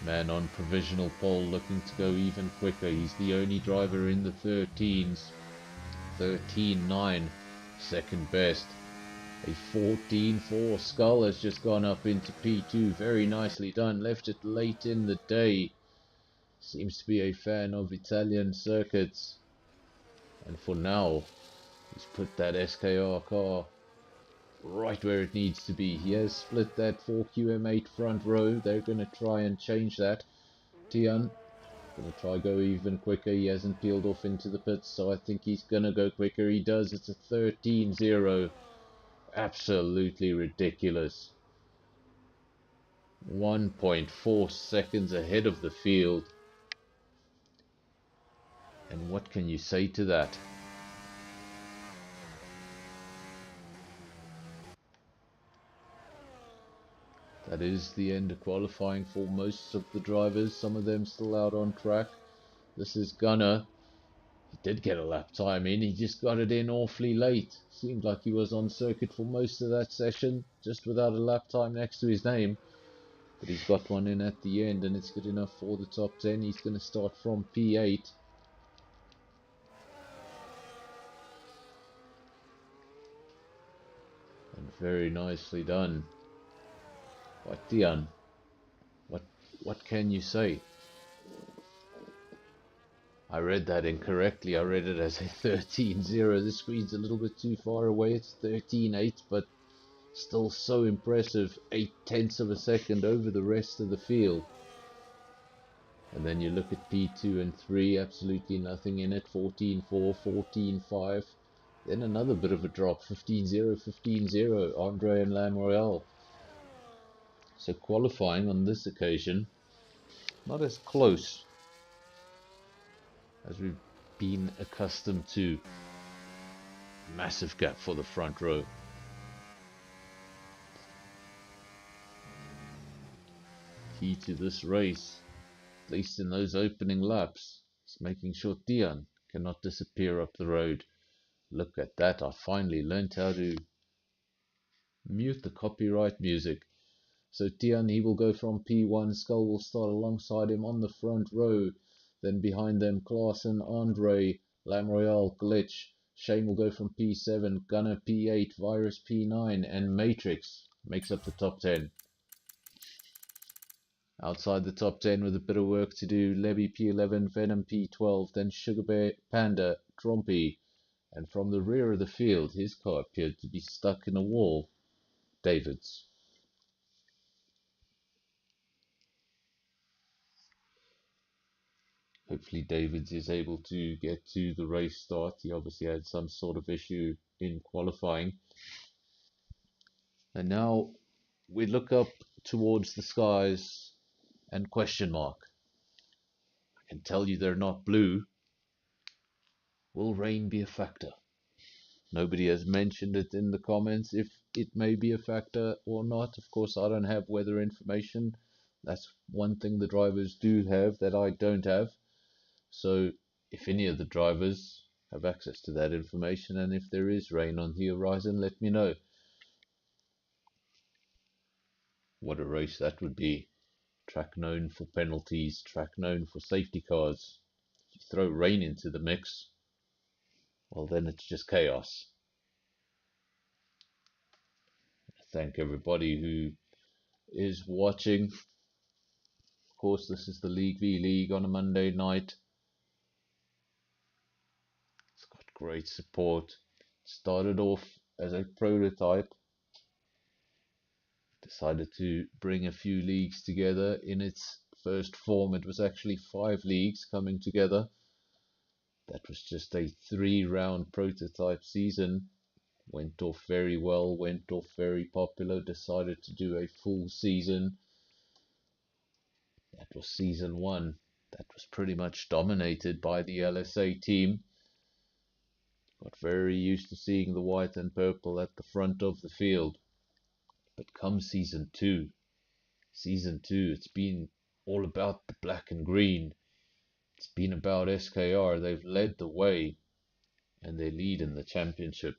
Man on provisional pole looking to go even quicker. He's the only driver in the 13s. 13.9, second best. A 14.4. Skull has just gone up into P2. Very nicely done. Left it late in the day. Seems to be a fan of Italian circuits. And for now, he's put that SKR car right where it needs to be. He has split that 4QM8 front row. They're going to try and change that. Tian going to try go even quicker. He hasn't peeled off into the pits, so I think he's going to go quicker. He does. It's a 13.0. Absolutely ridiculous. 1.4 seconds ahead of the field. And what can you say to that? That is the end of qualifying for most of the drivers, some of them still out on track. This is Gunner. He did get a lap time in, he just got it in awfully late. Seemed like he was on circuit for most of that session, just without a lap time next to his name. But he's got one in at the end, and it's good enough for the top 10. He's going to start from P8. And very nicely done by Tian. What can you say? I read that incorrectly. I read it as a 13-0. This screen's a little bit too far away. It's 13-8, but still so impressive. 8/10 of a second over the rest of the field. And then you look at P2 and 3, absolutely nothing in it. 14-4, 14-5. Then another bit of a drop. 15-0, 15-0. Andre and Lam Royale. So qualifying on this occasion, not as close as we've been accustomed to. Massive gap for the front row. Key to this race, at least in those opening laps, is making sure Tian cannot disappear up the road. Look at that, I finally learned how to mute the copyright music. So Tian, he will go from P1, Skull will start alongside him on the front row. Then behind them, Klaassen, Andre, Lam Royale, Glitch. Shane will go from P7, Gunner P8, Virus P9, and Matrix makes up the top 10. Outside the top 10 with a bit of work to do, Levy P11, Venom P12, then Sugar Bear, Panda, Trompy. And from the rear of the field, his car appeared to be stuck in a wall. David's. Hopefully Davids is able to get to the race start. He obviously had some sort of issue in qualifying. And now we look up towards the skies and question mark. I can tell you they're not blue. Will rain be a factor? Nobody has mentioned it in the comments if it may be a factor or not. Of course, I don't have weather information. That's one thing the drivers do have that I don't have. So if any of the drivers have access to that information, and if there is rain on the horizon, let me know. What a race that would be. Track known for penalties, track known for safety cars. If you throw rain into the mix, well, then it's just chaos. Thank everybody who is watching. Of course, this is the League v League on a Monday night. It's got great support. Started off as a prototype. Decided to bring a few leagues together. In its first form, it was actually 5 leagues coming together. That was just a 3-round prototype season. Went off very well, went off very popular. Decided to do a full season. That was season 1. That was pretty much dominated by the LSA team. Got very used to seeing the white and purple at the front of the field. But come season 2, it's been all about the black and green. It's been about SKR. They've led the way, and they lead in the championship.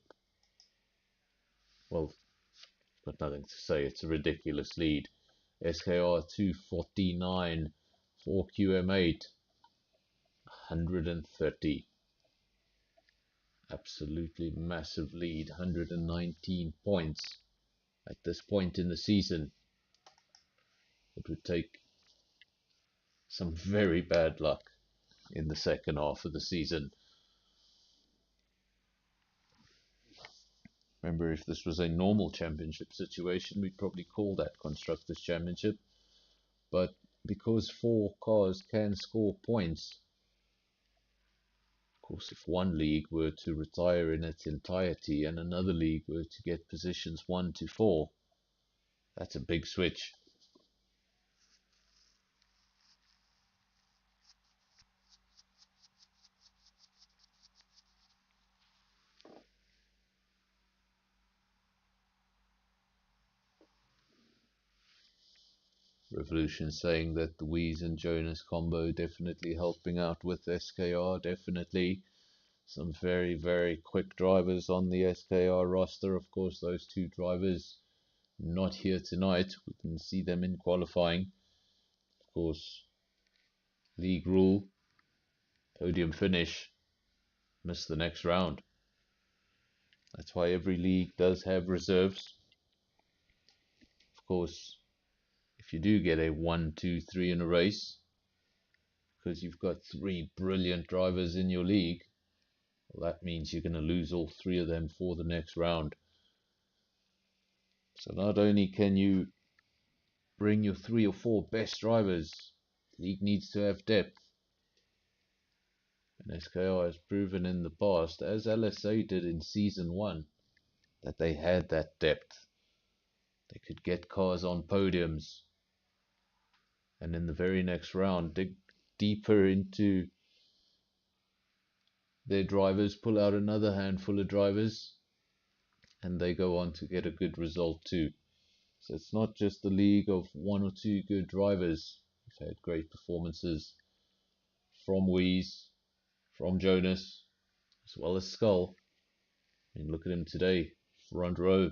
Well, got nothing to say. It's a ridiculous lead. SKR 249, 4QM8, 130. Absolutely massive lead, 119 points. At this point in the season, it would take some very bad luck in the second half of the season. Remember, if this was a normal championship situation, we'd probably call that Constructors' Championship. But because 4 cars can score points, course, if one league were to retire in its entirety and another league were to get positions 1 to 4, that's a big switch. Revolution saying that the Wheeze and Jonas combo definitely helping out with SKR, definitely. Some very, very quick drivers on the SKR roster. Of course, those two drivers not here tonight. We can see them in qualifying. Of course, league rule, podium finish, miss the next round. That's why every league does have reserves. Of course, if you do get a 1, 2, 3 in a race, because you've got 3 brilliant drivers in your league, well, that means you're going to lose all 3 of them for the next round. So not only can you bring your 3 or 4 best drivers, the league needs to have depth. And SKR has proven in the past, as LSA did in Season 1, that they had that depth. They could get cars on podiums, and in the very next round dig deeper into their drivers, pull out another handful of drivers, and they go on to get a good result too. So it's not just the league of 1 or 2 good drivers. We've had great performances from Wheeze, from Jonas, as well as Skull. I mean, look at him today, front row.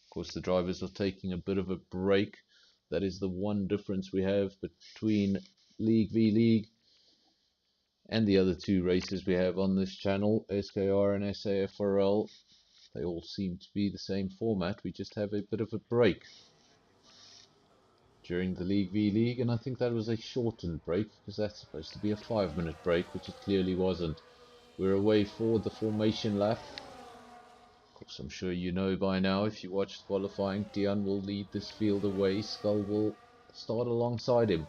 Of course, the drivers are taking a bit of a break. That is the one difference we have between League v League and the other 2 races we have on this channel, SKR and SAFRL. They all seem to be the same format. We just have a bit of a break during the League v League, and I think that was a shortened break because that's supposed to be a 5-minute break, which it clearly wasn't. We're away for the formation lap. Of course, I'm sure you know by now, if you watched qualifying, Dion will lead this field away. Skull will start alongside him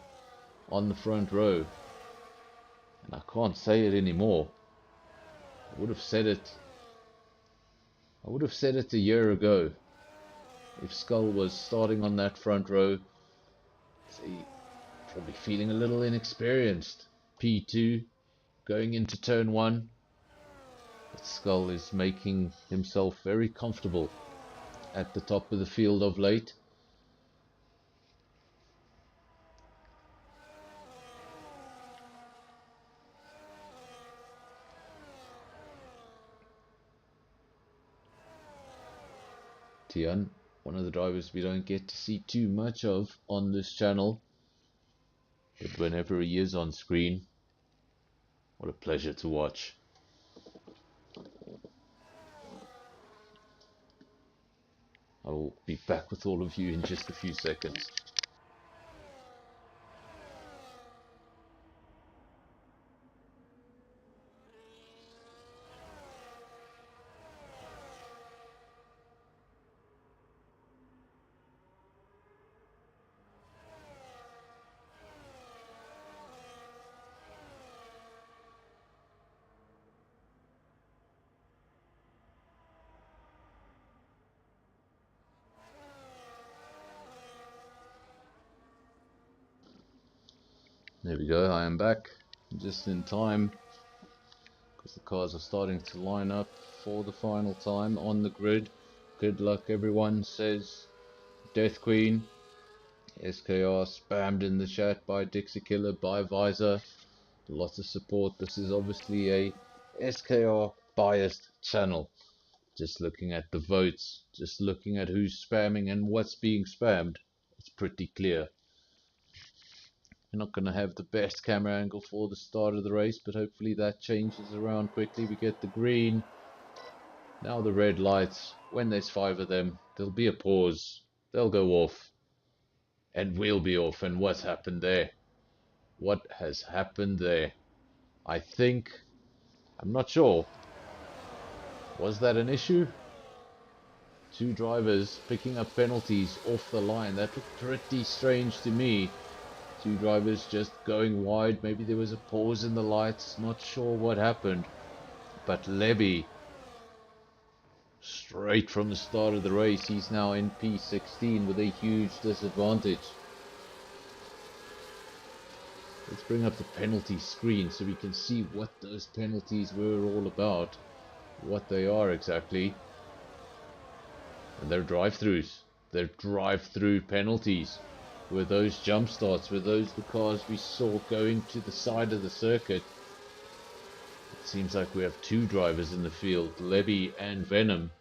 on the front row. And I can't say it anymore. I would have said it a year ago. If Skull was starting on that front row, see, probably feeling a little inexperienced. P2 going into turn 1. But Skull is making himself very comfortable at the top of the field of late. Tian, one of the drivers we don't get to see too much of on this channel, but whenever he is on screen, what a pleasure to watch. I will be back with all of you in just a few seconds. There we go, I am back just in time because the cars are starting to line up for the final time on the grid. Good luck everyone, says Death Queen. SKR spammed in the chat by Dixie Killer, by Visor. Lots of support. This is obviously a SKR biased channel. Just looking at the votes, just looking at who's spamming and what's being spammed, it's pretty clear. We're not going to have the best camera angle for the start of the race, but hopefully that changes around quickly. We get the green, now the red lights. When there's 5 of them, there'll be a pause, they'll go off, and we'll be off. And what's happened there? What has happened there? I think, I'm not sure, was that an issue? 2 drivers picking up penalties off the line. That looked pretty strange to me. Two drivers just going wide. Maybe there was a pause in the lights. Not sure what happened. But Levy, straight from the start of the race, he's now in P16 with a huge disadvantage. Let's bring up the penalty screen so we can see what those penalties were all about. What they are exactly. And they're drive-throughs. They're drive-through penalties. Were those jump starts? Were those the cars we saw going to the side of the circuit? It seems like we have two drivers in the field, Levy and Venom,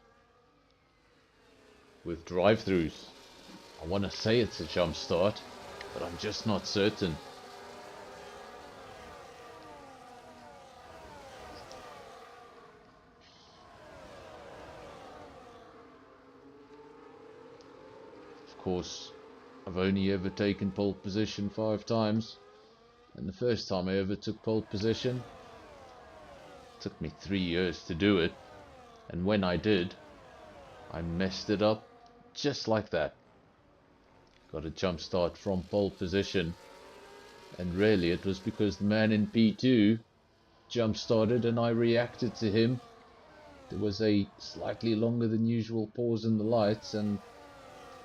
with drive-throughs. I want to say it's a jump start, but I'm just not certain. Of course, I've only ever taken pole position 5 times, and the first time I ever took pole position, it took me 3 years to do it, and when I did, I messed it up just like that. Got a jump start from pole position, and really it was because the man in P2 jump started and I reacted to him. There was a slightly longer than usual pause in the lights, and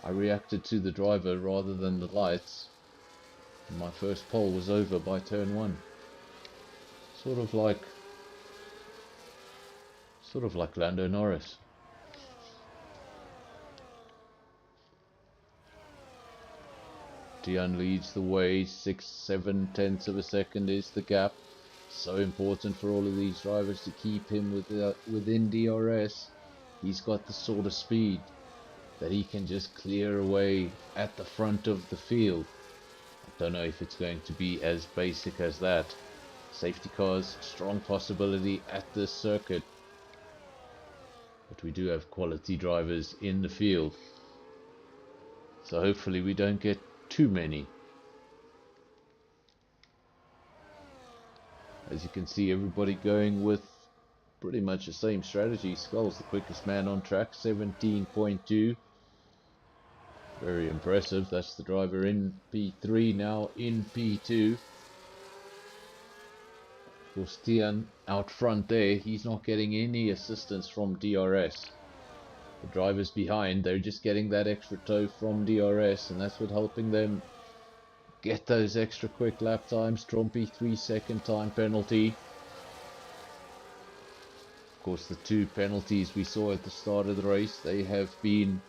I reacted to the driver rather than the lights. And my first pole was over by turn 1. Sort of like Lando Norris. Tian leads the way, 6-7 tenths of a second is the gap. So important for all of these drivers to keep him within DRS. He's got the sort of speed that he can just clear away at the front of the field. I don't know if it's going to be as basic as that. Safety cars, strong possibility at this circuit. But we do have quality drivers in the field. So hopefully we don't get too many. As you can see, everybody going with pretty much the same strategy. Skull's the quickest man on track, 17.2. Very impressive. That's the driver in P3, now in P2. Of course, Tian out front there, he's not getting any assistance from DRS. The drivers behind, they're just getting that extra toe from DRS, and that's what's helping them get those extra quick lap times. Trumpy 3-second time penalty. Of course, the 2 penalties we saw at the start of the race, they have been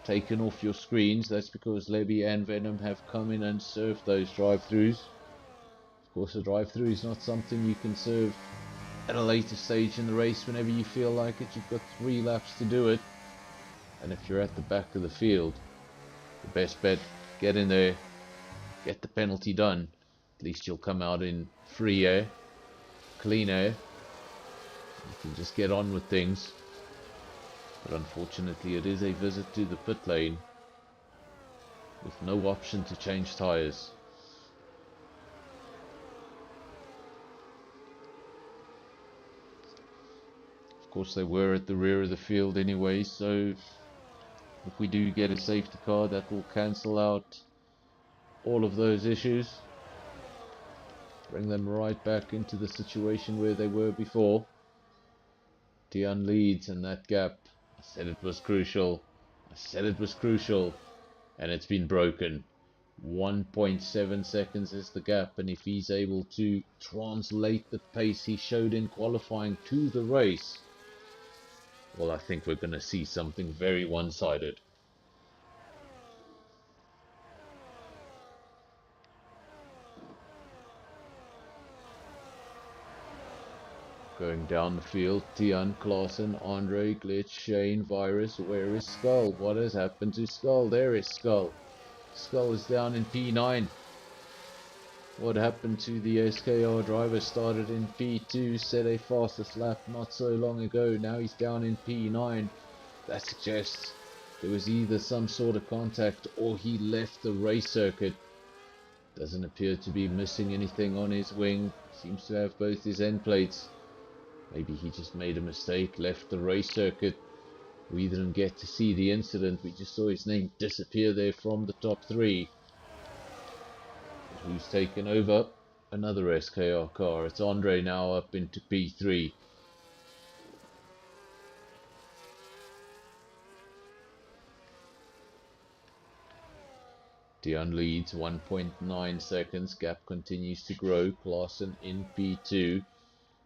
taken off your screens. That's because Levy and Venom have come in and served those drive-throughs. Of course, a drive-through is not something you can serve at a later stage in the race whenever you feel like it. You've got 3 laps to do it, and if you're at the back of the field, the best bet, get in there, get the penalty done. At least you'll come out in free air, clean air. You can just get on with things. But unfortunately it is a visit to the pit lane with no option to change tyres. Of course, they were at the rear of the field anyway, so if we do get a safety car, that will cancel out all of those issues. Bring them right back into the situation where they were before. Tian leads, and that gap, I said it was crucial. I said it was crucial, and it's been broken. 1.7 seconds is the gap, and if he's able to translate the pace he showed in qualifying to the race, well, I think we're going to see something very one-sided. Going down the field, Tian, Claassen, Andre, Glitch, Shane, Virus. Where is Skull? What has happened to Skull? There is Skull. Skull is down in P9. What happened to the SKR driver? Started in P2, set a fastest lap not so long ago. Now he's down in P9. That suggests there was either some sort of contact or he left the race circuit. Doesn't appear to be missing anything on his wing. Seems to have both his end plates. Maybe he just made a mistake, left the race circuit. We didn't get to see the incident. We just saw his name disappear there from the top 3. who's taken over? Another SKR car. It's Andre now up into P3. Dion leads 1.9 seconds. Gap continues to grow. Klaassen in P2.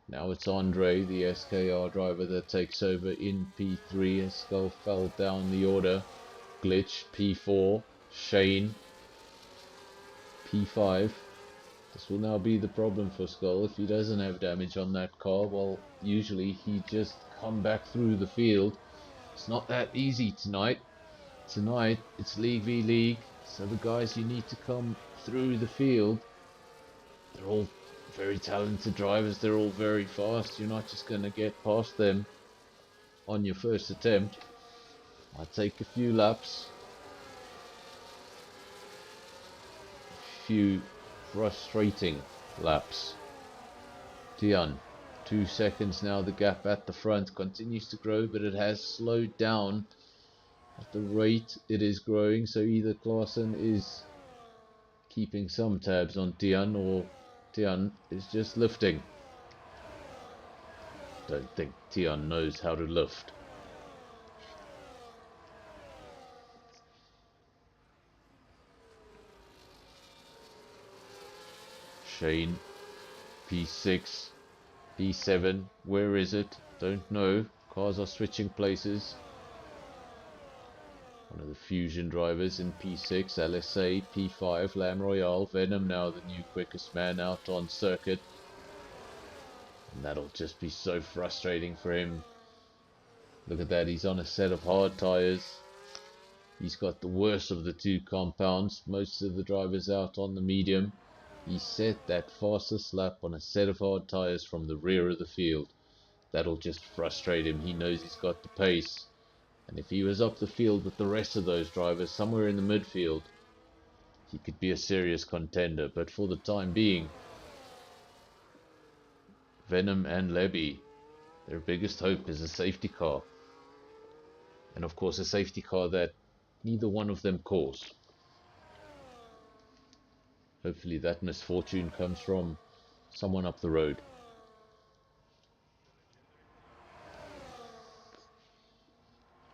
Now it's Andre, the SKR driver, that takes over in P3 as Skull fell down the order. Glitch P4. Shane P5. This will now be the problem for Skull. If he doesn't have damage on that car, well, usually he just come back through the field. It's not that easy tonight. Tonight, it's League v League, so the guys you need to come through the field, they're all very talented drivers, they're all very fast. You're not just going to get past them on your first attempt. Might take a few laps. A few frustrating laps. Dion, 2 seconds now. The gap at the front continues to grow, but it has slowed down at the rate it is growing. So either Klaassen is keeping some tabs on Dion, or Dion is just lifting. Don't think Dion knows how to lift. Shane, P6, P7, where is it? Don't know. Cars are switching places. One of the Fusion drivers in P6, LSA, P5, Lam Royale, Venom now the new quickest man out on circuit. And that'll just be so frustrating for him. Look at that, he's on a set of hard tyres. He's got the worst of the two compounds. Most of the drivers out on the medium. He set that fastest lap on a set of hard tyres from the rear of the field. That'll just frustrate him. He knows he's got the pace. And if he was up the field with the rest of those drivers, somewhere in the midfield, he could be a serious contender. But for the time being, Venom and Lebby, their biggest hope is a safety car. And of course a safety car that neither one of them caused. Hopefully that misfortune comes from someone up the road.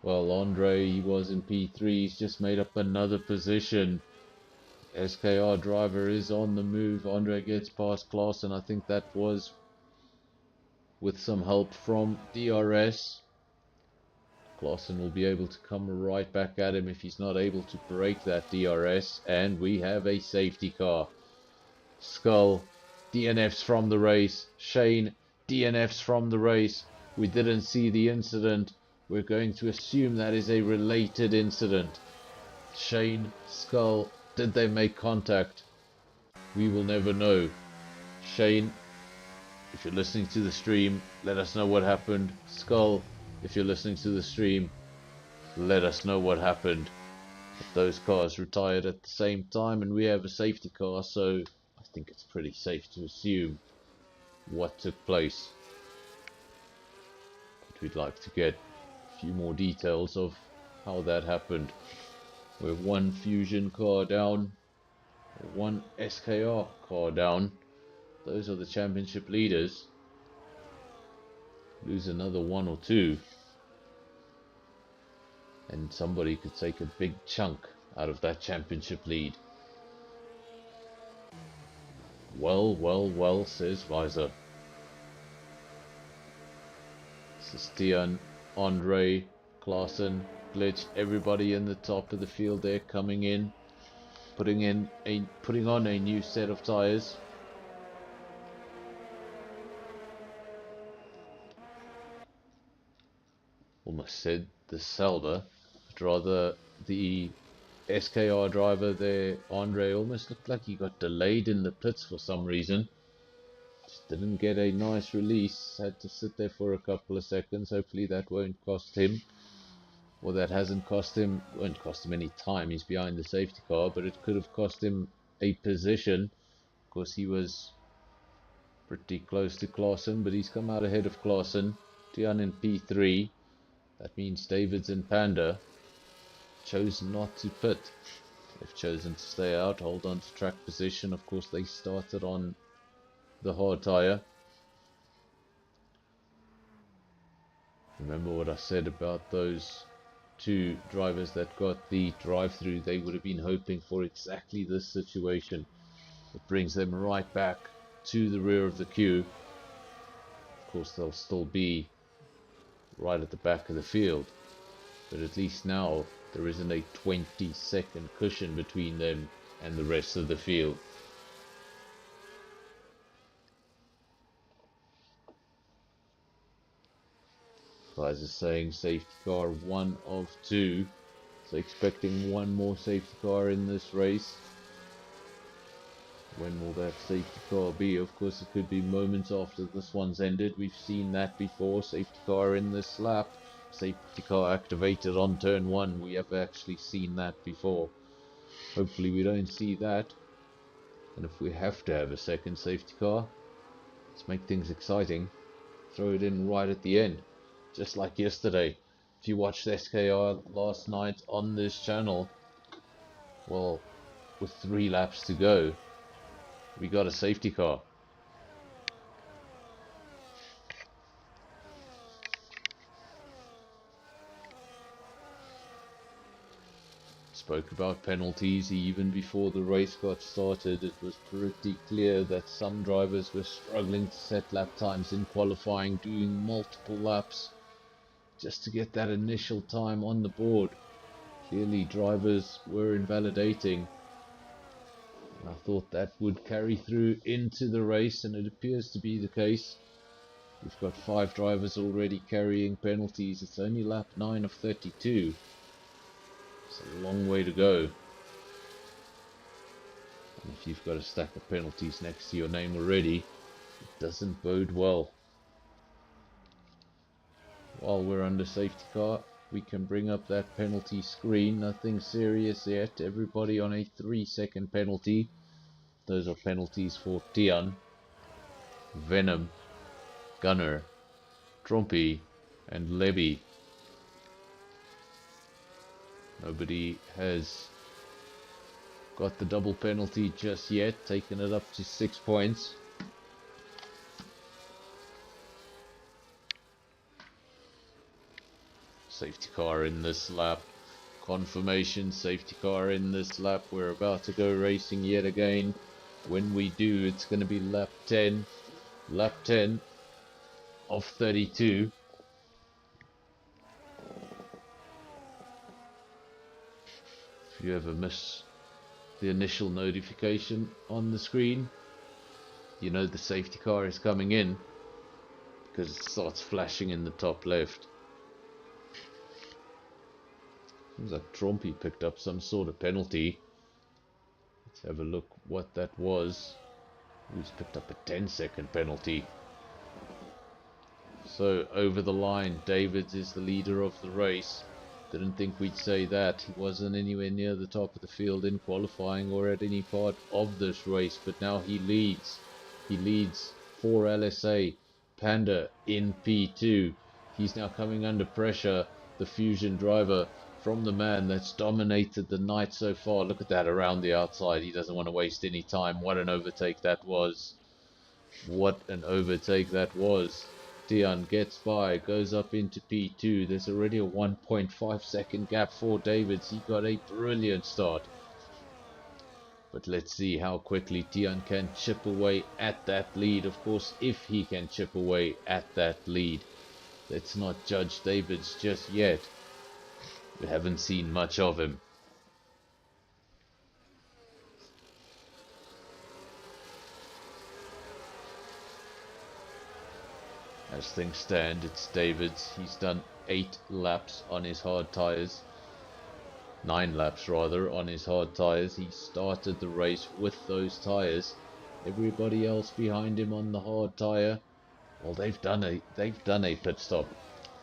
Well, Andre, he was in P3, he's just made up another position. SKR driver is on the move. Andre gets past Klaassen. I think that was with some help from DRS. Klaassen will be able to come right back at him if he's not able to break that DRS. And we have a safety car. Skull DNFs from the race. Shane DNFs from the race. We didn't see the incident. We're going to assume that is a related incident. Shane, Skull, did they make contact? We will never know. Shane, if you're listening to the stream, let us know what happened. Skull, if you're listening to the stream, let us know what happened. But those cars retired at the same time, and we have a safety car, so I think it's pretty safe to assume what took place. But we'd like to get a few more details of how that happened. We're one Fusion car down, one SKR car down. Those are the championship leaders. Lose another one or two, and somebody could take a big chunk out of that championship lead. Well, well, well, says Visor. Dion, Andre, Klaassen, Glitch, everybody in the top of the field there coming in, putting on a new set of tyres. Almost said the Selber, but rather the SKR driver there, Andre, almost looked like he got delayed in the pits for some reason. Just didn't get a nice release, had to sit there for a couple of seconds. Hopefully that won't cost him, or that hasn't cost him, won't cost him any time. He's behind the safety car, but it could have cost him a position. Of course, he was pretty close to Klaassen, but he's come out ahead of Klaassen. Dion in P3. That means Davids and Panda chose not to pit They've chosen to stay out, hold on to track position. Of course, they started on the hard tyre. Remember what I said about those two drivers that got the drive-through? They would have been hoping for exactly this situation. It brings them right back to the rear of the queue. Of course, they'll still be right at the back of the field, but at least now there isn't a 20-second cushion between them and the rest of the field. Guys are saying safety car 1 of 2, so expecting one more safety car in this race. When will that safety car be? Of course, it could be moments after this one's ended. We've seen that before. Safety car in this lap. Safety car activated on turn 1. We have actually seen that before. Hopefully we don't see that. And if we have to have a second safety car, let's make things exciting. Throw it in right at the end. Just like yesterday. If you watched SKR last night on this channel, well, with 3 laps to go, we got a safety car. Spoke about penalties even before the race got started. It was pretty clear that some drivers were struggling to set lap times in qualifying, doing multiple laps just to get that initial time on the board. Clearly drivers were invalidating. I thought that would carry through into the race, and it appears to be the case. We've got 5 drivers already carrying penalties. It's only lap 9 of 32. It's a long way to go. And if you've got a stack of penalties next to your name already, it doesn't bode well. While we're under safety car, we can bring up that penalty screen. Nothing serious yet. Everybody on a 3-second penalty. Those are penalties for Tian, Venom, Gunner, Trumpy, and Levy. Nobody has got the double penalty just yet, taking it up to 6 points. Safety car in this lap. Confirmation, safety car in this lap. We're about to go racing yet again. When we do, it's going to be lap 10. Lap 10 of 32. If you ever miss the initial notification on the screen, you know the safety car is coming in, because it starts flashing in the top left. Seems like Trumpy picked up some sort of penalty. Let's have a look what that was. He's picked up a 10-second penalty. So over the line, Davids is the leader of the race. Didn't think we'd say that. He wasn't anywhere near the top of the field in qualifying or at any part of this race, but now he leads. He leads for LSA. Panda in P2. He's now coming under pressure, the Fusion driver, from the man that's dominated the night so far. Look at that around the outside. He doesn't want to waste any time. What an overtake that was. What an overtake that was. Tian gets by, goes up into P2. There's already a 1.5 second gap for Davids. He got a brilliant start. But let's see how quickly Tian can chip away at that lead. Of course, if he can chip away at that lead. Let's not judge Davids just yet. We haven't seen much of him. As things stand, it's Davids. He's done 8 laps on his hard tyres. 9 laps rather on his hard tyres. He started the race with those tyres. Everybody else behind him on the hard tyre, well, they've done a pit stop.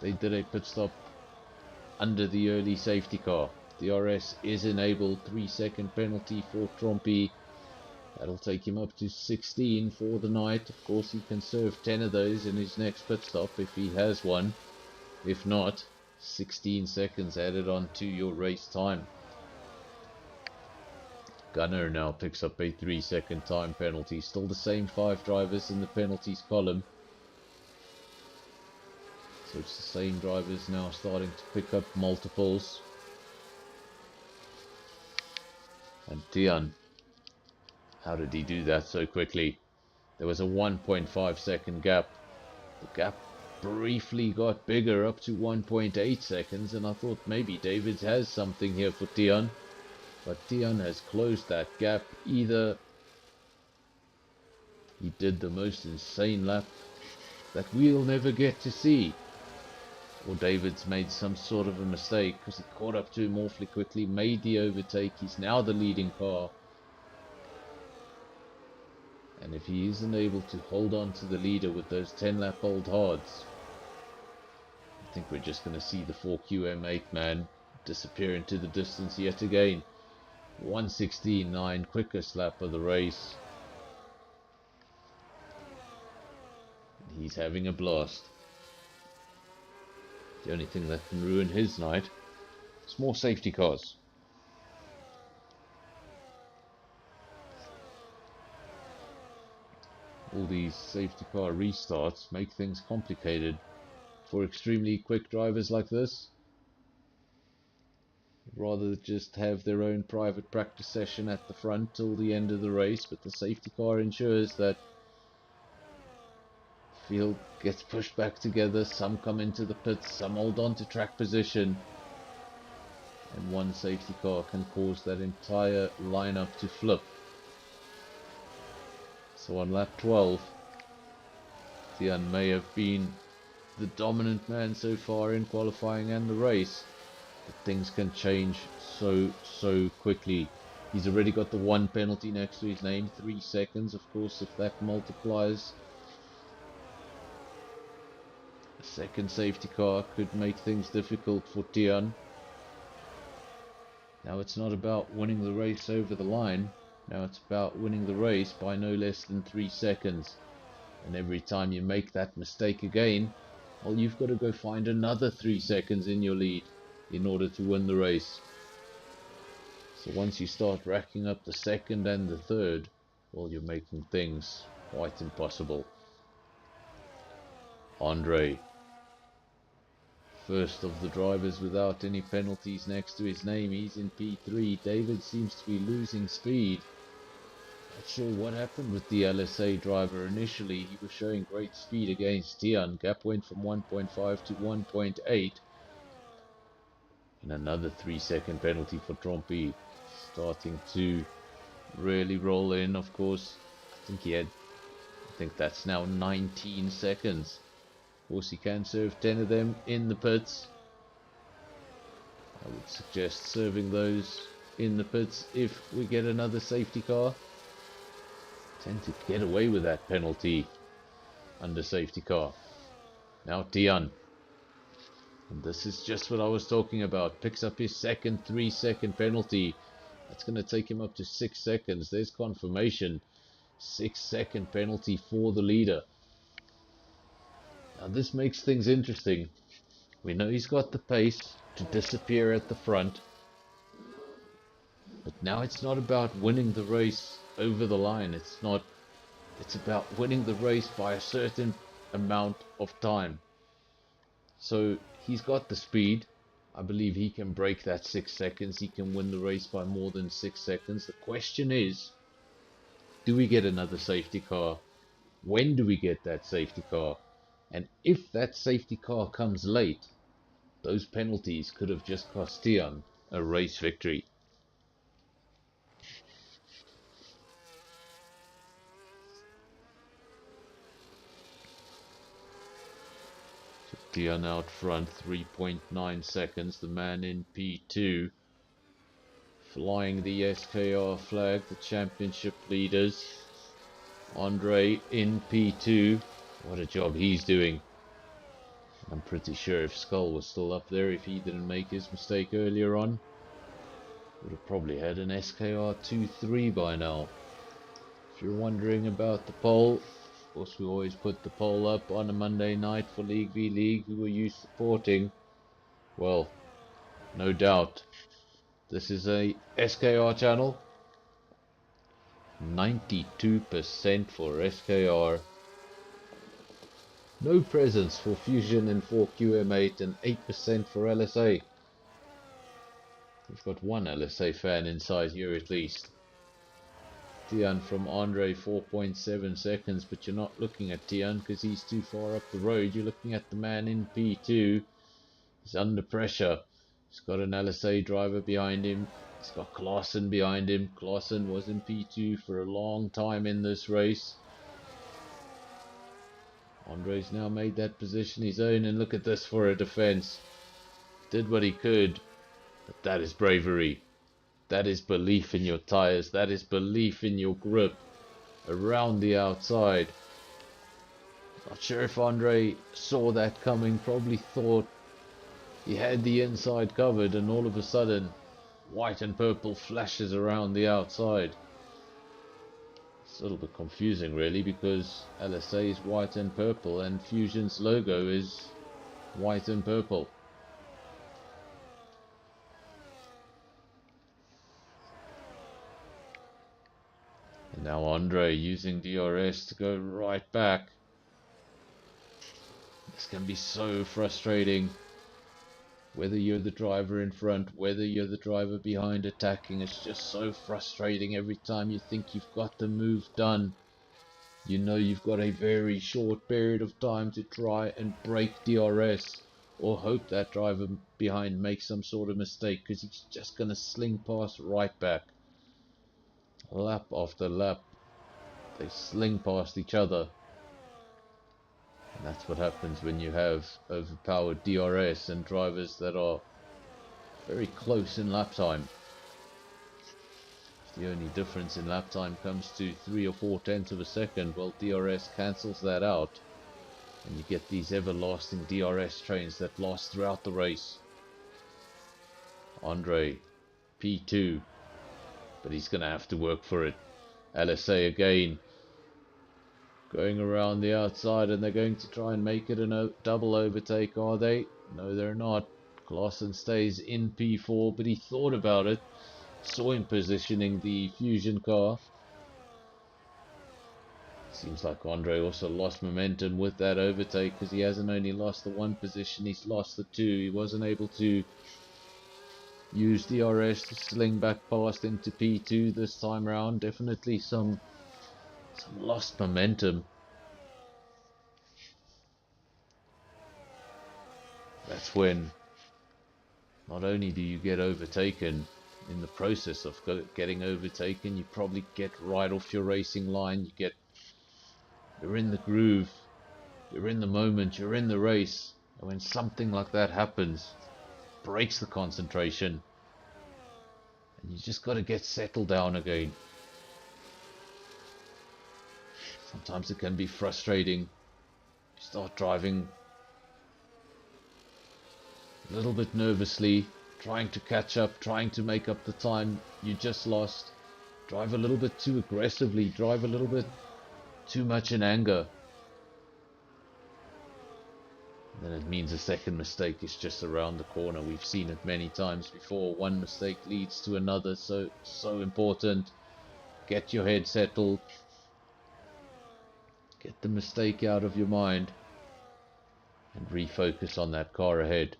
They did a pit stop under the early safety car. DRS is enabled. 3-second penalty for Trumpy. That'll take him up to 16 for the night. Of course, he can serve 10 of those in his next pit stop if he has one. If not, 16 seconds added on to your race time. Gunner now picks up a 3-second time penalty. Still the same 5 drivers in the penalties column. So it's the same drivers now starting to pick up multiples. And Tian, how did he do that so quickly? There was a 1.5 second gap. The gap briefly got bigger up to 1.8 seconds, and I thought maybe David has something here for Tian. But Tian has closed that gap. Either he did the most insane lap that we'll never get to see, or David's made some sort of a mistake, because he caught up to him awfully quickly, made the overtake. He's now the leading car. And if he isn't able to hold on to the leader with those 10-lap-old hards, I think we're just going to see the 4QM8 man disappear into the distance yet again. 1:16.9, quickest lap of the race. He's having a blast. The only thing that can ruin his night is more safety cars. All these safety car restarts make things complicated for extremely quick drivers like this. Rather just have their own private practice session at the front till the end of the race, but the safety car ensures that the field gets pushed back together. Some come into the pits, some hold on to track position, and one safety car can cause that entire lineup to flip. So on lap 12, Tian may have been the dominant man so far in qualifying and the race, but things can change so quickly. He's already got the 1 penalty next to his name, 3 seconds. Of course, if that multiplies, a second safety car could make things difficult for Tian. Now it's not about winning the race over the line. Now it's about winning the race by no less than 3 seconds. And every time you make that mistake again, well, you've got to go find another 3 seconds in your lead in order to win the race. So once you start racking up the second and the third, well, you're making things quite impossible. Andre, first of the drivers without any penalties next to his name, he's in P3. David seems to be losing speed. Not sure what happened with the LSA driver. Initially he was showing great speed against Tian. Gap went from 1.5 to 1.8. And another 3-second penalty for Trompy. Starting to really roll in, of course. I think that's now 19 seconds. Of course, he can serve 10 of them in the pits. I would suggest serving those in the pits if we get another safety car. Tend to get away with that penalty under safety car. Now Tian. And this is just what I was talking about. Picks up his second 3-second penalty. That's going to take him up to 6 seconds. There's confirmation. 6-second penalty for the leader. Now this makes things interesting. We know he's got the pace to disappear at the front. But now it's not about winning the race over the line. It's about winning the race by a certain amount of time. So he's got the speed. I believe he can break that 6 seconds. He can win the race by more than 6 seconds. The question is, do we get another safety car? When do we get that safety car? And if that safety car comes late, those penalties could have just cost Tian a race victory. Tian out front, 3.9 seconds. The man in P2 flying the SKR flag, the championship leaders. Andre in P2. What a job he's doing. I'm pretty sure if Skull was still up there, if he didn't make his mistake earlier on, would have probably had an SKR 2-3 by now. If you're wondering about the poll, of course we always put the poll up on a Monday night for League v League. Who are you supporting? Well, no doubt this is a SKR channel, 92% for SKR. No presence for Fusion and 4QM8 and 8% for LSA. We've got one LSA fan inside here at least. Tian from Andre, 4.7 seconds, but you're not looking at Tian because he's too far up the road. You're looking at the man in P2. He's under pressure. He's got an LSA driver behind him. He's got Klaassen behind him. Klaassen was in P2 for a long time in this race. Andre's now made that position his own, and look at this for a defense. Did what he could, but that is bravery. That is belief in your tires. That is belief in your grip around the outside. Not sure if Andre saw that coming. Probably thought he had the inside covered, and all of a sudden white and purple flashes around the outside. It's a little bit confusing really, because LSA is white and purple and Fusion's logo is white and purple. And now Andre using DRS to go right back. This can be so frustrating. Whether you're the driver in front, whether you're the driver behind attacking, it's just so frustrating every time you think you've got the move done. You know you've got a very short period of time to try and break DRS, or hope that driver behind makes some sort of mistake, because he's just going to sling past right back. Lap after lap, they sling past each other. And that's what happens when you have overpowered DRS and drivers that are very close in lap time. If the only difference in lap time comes to 3 or 4 tenths of a second, well, DRS cancels that out, and you get these everlasting DRS trains that last throughout the race. Andre, P2, but he's going to have to work for it. LSA again, going around the outside, and they're going to try and make it a double overtake, are they? No, they're not. Klaassen stays in P4, but he thought about it. Saw him positioning the Fusion car. Seems like Andre also lost momentum with that overtake, because he hasn't only lost the one position, he's lost the two. He wasn't able to use DRS to sling back past into P2 this time around. Definitely some lost momentum. That's when not only do you get overtaken, in the process of getting overtaken, you probably get right off your racing line. You're in the groove, you're in the moment, you're in the race, and when something like that happens, it breaks the concentration, and you just got to get settled down again. Sometimes it can be frustrating. You start driving a little bit nervously, trying to catch up, trying to make up the time you just lost. Drive a little bit too aggressively, drive a little bit too much in anger. And then it means a second mistake is just around the corner. We've seen it many times before. One mistake leads to another, so important. Get your head settled. Get the mistake out of your mind and refocus on that car ahead.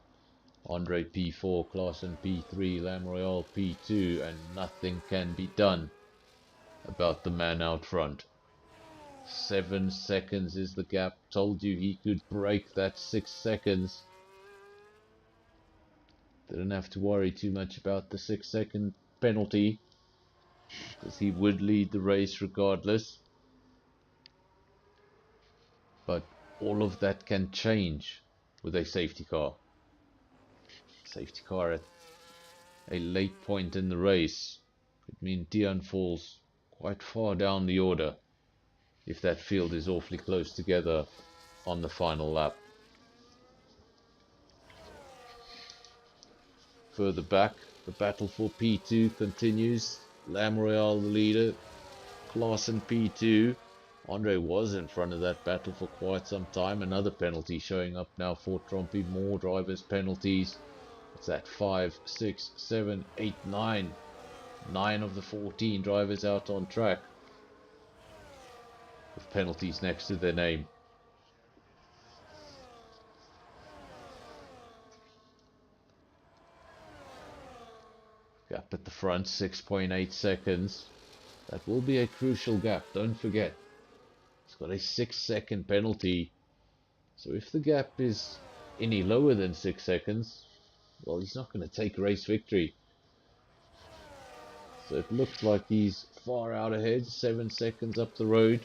Andre P4, Klaassen P3, Lam Royale P2, and nothing can be done about the man out front. 7 seconds is the gap. Told you he could break that 6 seconds. Didn't have to worry too much about the 6-second penalty, because he would lead the race regardless. But all of that can change with a safety car. Safety car at a late point in the race could mean Dion falls quite far down the order if that field is awfully close together on the final lap. Further back, the battle for P2 continues. Lam Royale the leader, Klaassen P2. Andre was in front of that battle for quite some time. Another penalty showing up now for Trompy. More drivers' penalties. What's that? 5, 6, 7, 8, 9. 9 of the 14 drivers out on track. penalties next to their name. Gap at the front, 6.8 seconds. That will be a crucial gap, don't forget. He's got a 6-second penalty. So if the gap is any lower than 6 seconds, well, he's not going to take race victory. So it looks like he's far out ahead, 7 seconds up the road.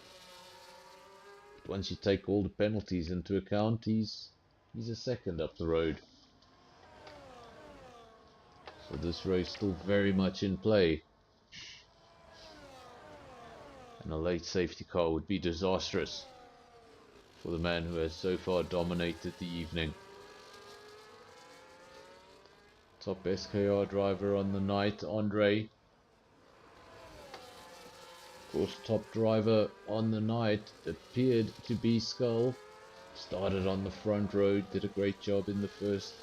But once you take all the penalties into account, he's a second up the road. So this race still very much in play. And a late safety car would be disastrous for the man who has so far dominated the evening. Top SKR driver on the night, Andre. Of course, top driver on the night appeared to be Skull. Started on the front road, did a great job in the first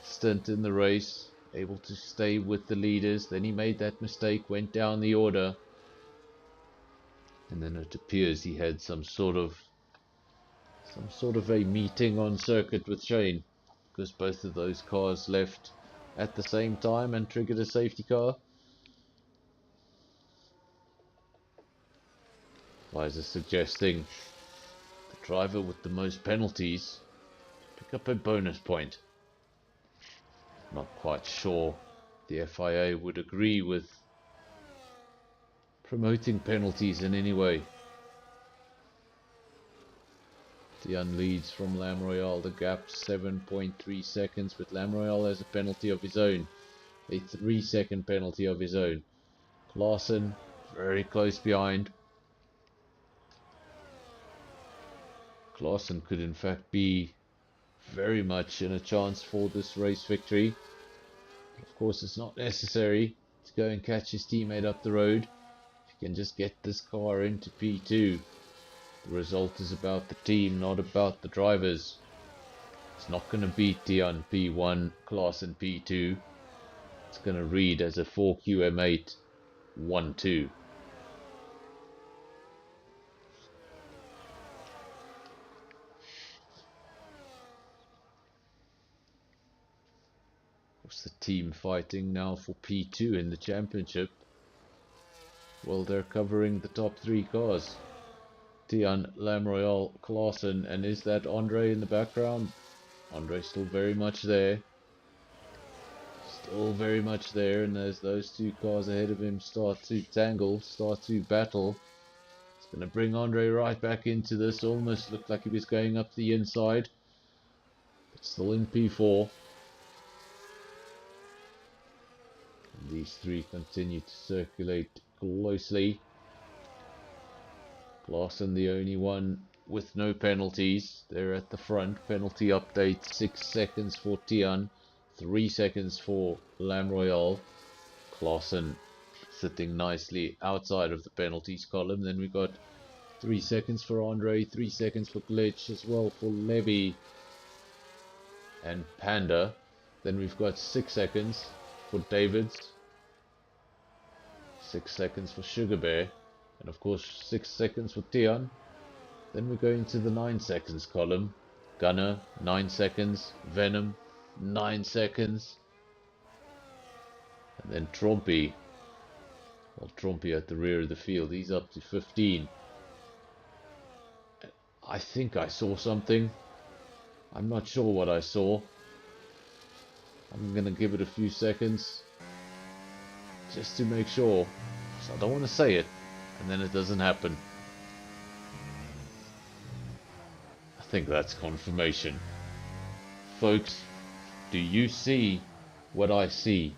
stint in the race. Able to stay with the leaders. Then he made that mistake, went down the order. And then it appears he had some sort of a meeting on circuit with Shane, because both of those cars left at the same time and triggered a safety car. Liza suggesting the driver with the most penalties pick up a bonus point. Not quite sure the FIA would agree with promoting penalties in any way. Tian leads from Lam Royale, the gap 7.3 seconds, but Lam Royale has a penalty of his own, a 3-second penalty of his own. Klaassen very close behind. Klaassen could in fact be very much in a chance for this race victory. Of course, it's not necessary to go and catch his teammate up the road. If you can just get this car into P2, the result is about the team, not about the drivers. It's not going to beat Tian P1, Klaassen P2. It's going to read as a 4QM8 1-2. The team fighting now for P2 in the championship. Well, they're covering the top 3 cars. Tian, Lam Royale, Klaassen, and is that Andre in the background? Andre's still very much there. Still very much there, and as those 2 cars ahead of him start to tangle, start to battle, it's going to bring Andre right back into this. Almost looked like he was going up the inside, but still in P4. These 3 continue to circulate closely. Klaassen the only one with no penalties. They're at the front. Penalty update 6 seconds for Tian, 3 seconds for Lam Royale. Klaassen sitting nicely outside of the penalties column. Then we've got 3 seconds for Andre, 3 seconds for Glitch as well for Levy and Panda. Then we've got 6 seconds for Davids, 6 seconds for Sugar Bear, and of course 6 seconds for Tian. Then we go into the 9 seconds column. Gunner 9 seconds, Venom 9 seconds, and then Trompy. Well, Trompy at the rear of the field, he's up to 15. I think I saw something. I'm not sure what I saw. I'm gonna give it a few seconds just to make sure, so I don't want to say it and then it doesn't happen. I think that's confirmation. Folks, do you see what I see?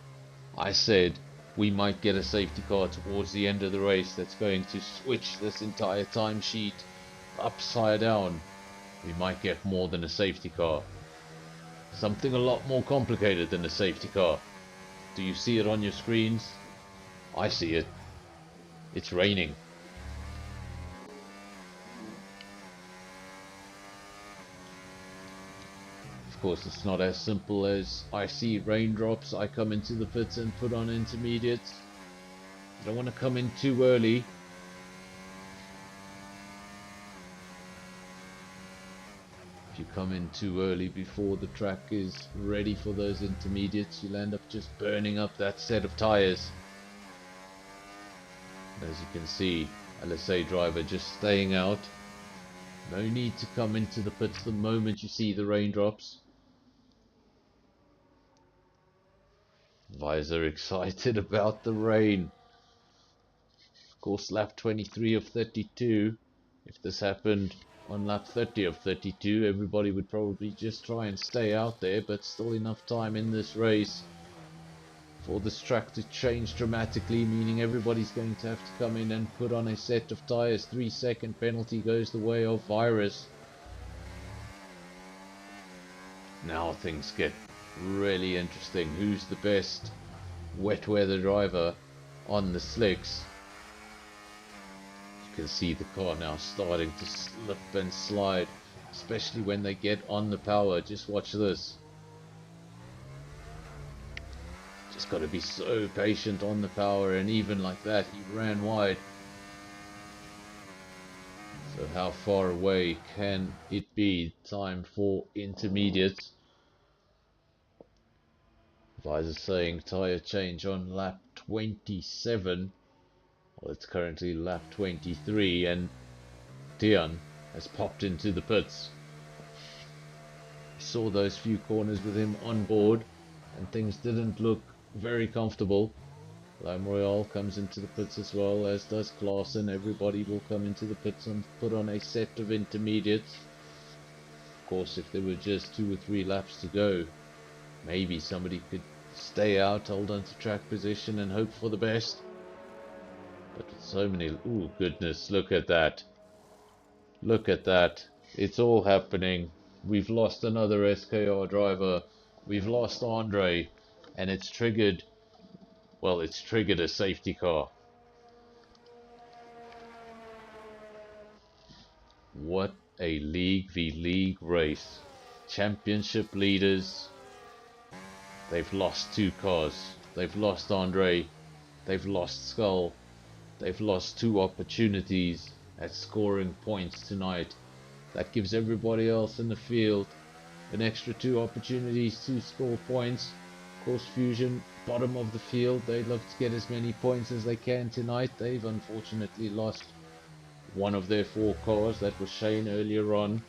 I said we might get a safety car towards the end of the race that's going to switch this entire timesheet upside down. We might get more than a safety car. Something a lot more complicated than a safety car. Do you see it on your screens? I see it. It's raining. Of course, it's not as simple as I see raindrops, I come into the pits and put on intermediates. I don't want to come in too early. If you come in too early before the track is ready for those intermediates, you'll end up just burning up that set of tires. As you can see, LSA driver just staying out. No need to come into the pits the moment you see the raindrops. Visor excited about the rain. Of course, lap 23 of 32. If this happened on lap 30 of 32, everybody would probably just try and stay out there, but still enough time in this race for this track to change dramatically, meaning everybody's going to have to come in and put on a set of tires. 3-second penalty goes the way of Virus. Now things get really interesting. Who's the best wet weather driver on the slicks? You can see the car now starting to slip and slide, especially when they get on the power. Just watch this. Just got to be so patient on the power, and even like that he ran wide. So how far away can it be? Time for intermediates. Visor saying tyre change on lap 27. Well, it's currently lap 23, and Dion has popped into the pits. Saw those few corners with him on board, and things didn't look very comfortable. Lime Royale comes into the pits as well, as does Klaassen. Everybody will come into the pits and put on a set of intermediates. Of course, if there were just 2 or 3 laps to go, maybe somebody could stay out, hold on to track position and hope for the best. But with so many... ooh, goodness, look at that. Look at that. It's all happening. We've lost another SKR driver. We've lost Andre. And it's triggered... well, it's triggered a safety car. What a League v League race. Championship leaders. They've lost 2 cars. They've lost Andre. They've lost Skull. They've lost 2 opportunities at scoring points tonight. That gives everybody else in the field an extra 2 opportunities to score points. Of course, Fusion, bottom of the field. They'd love to get as many points as they can tonight. They've unfortunately lost one of their 4 cars. That was Shane earlier on.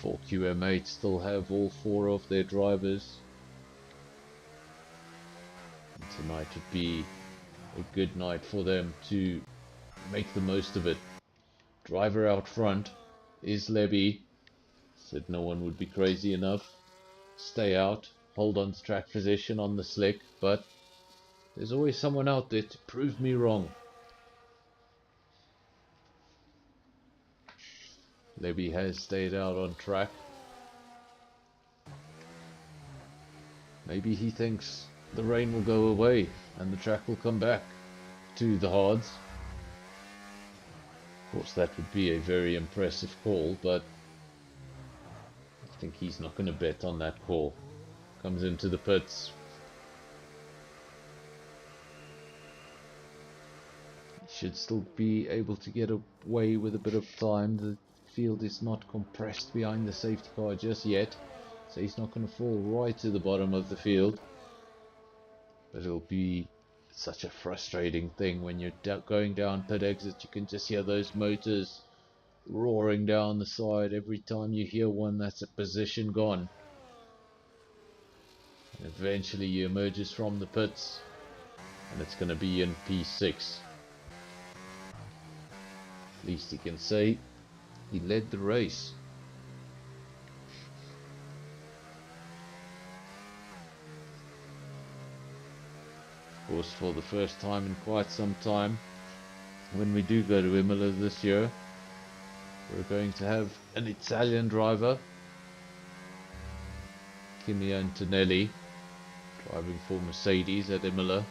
4QM8 still have all 4 of their drivers. And tonight would be a good night for them to make the most of it. Driver out front is Lebby. Said no one would be crazy enough. Stay out, hold on to track position on the slick, but there's always someone out there to prove me wrong. Lebby has stayed out on track. Maybe he thinks the rain will go away and the track will come back to the hards. Of course, that would be a very impressive call, but I think he's not going to bet on that call. Comes into the pits. Should still be able to get away with a bit of time. The field is not compressed behind the safety car just yet, so he's not going to fall right to the bottom of the field. But it'll be such a frustrating thing when you're going down pit exit. You can just hear those motors roaring down the side. Every time you hear one, that's a position gone. And eventually he emerges from the pits, and it's going to be in P6. Least he can say he led the race. Of course, for the first time in quite some time, when we do go to Imola this year, we're going to have an Italian driver, Kimi Antonelli, driving for Mercedes at Imola.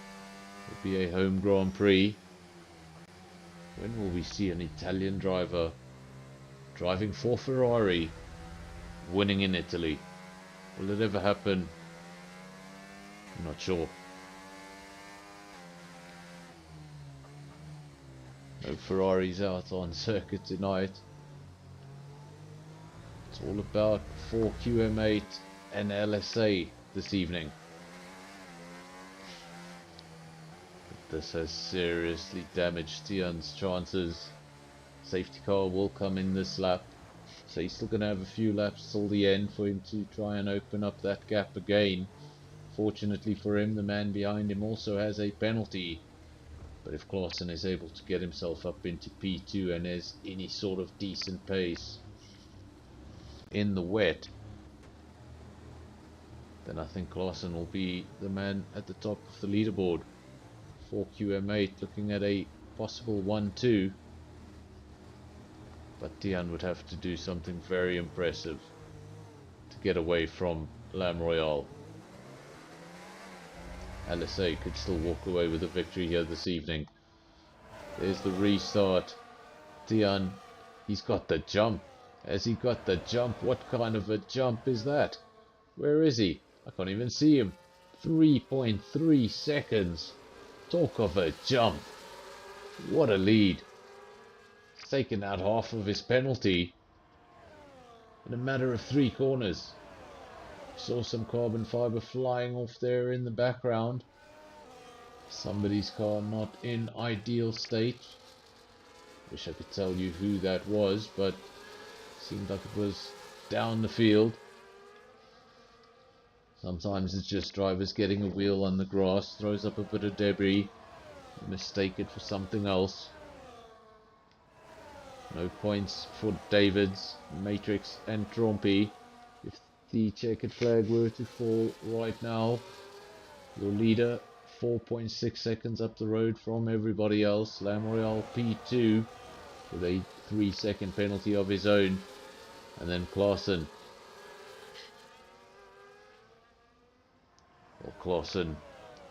It'll be a home Grand Prix. When will we see an Italian driver driving for Ferrari, winning in Italy? Will it ever happen? I'm not sure. No Ferraris out on circuit tonight. It's all about 4QM8 and LSA this evening. But this has seriously damaged Tian's chances. Safety car will come in this lap, so he's still going to have a few laps till the end for him to try and open up that gap again. Fortunately for him, the man behind him also has a penalty. But if Clausen is able to get himself up into P2 and has any sort of decent pace in the wet, then I think Clausen will be the man at the top of the leaderboard. 4QM8 looking at a possible 1-2. But Tian would have to do something very impressive to get away from Lam Royale. LSA could still walk away with a victory here this evening. There's the restart. Tian, he's got the jump. Has he got the jump? What kind of a jump is that? Where is he? I can't even see him. 3.3 seconds. Talk of a jump. What a lead. He's taken out half of his penalty in a matter of 3 corners. Saw some carbon fiber flying off there in the background. Somebody's car not in ideal state. Wish I could tell you who that was, but seemed like it was down the field. Sometimes it's just drivers getting a wheel on the grass, throws up a bit of debris, mistake it for something else. No points for Davids, Matrix and Trompy. If the checkered flag were to fall right now, your leader 4.6 seconds up the road from everybody else. Lam Royale P2 with a 3-second penalty of his own. And then Clausen. Well, Clausen,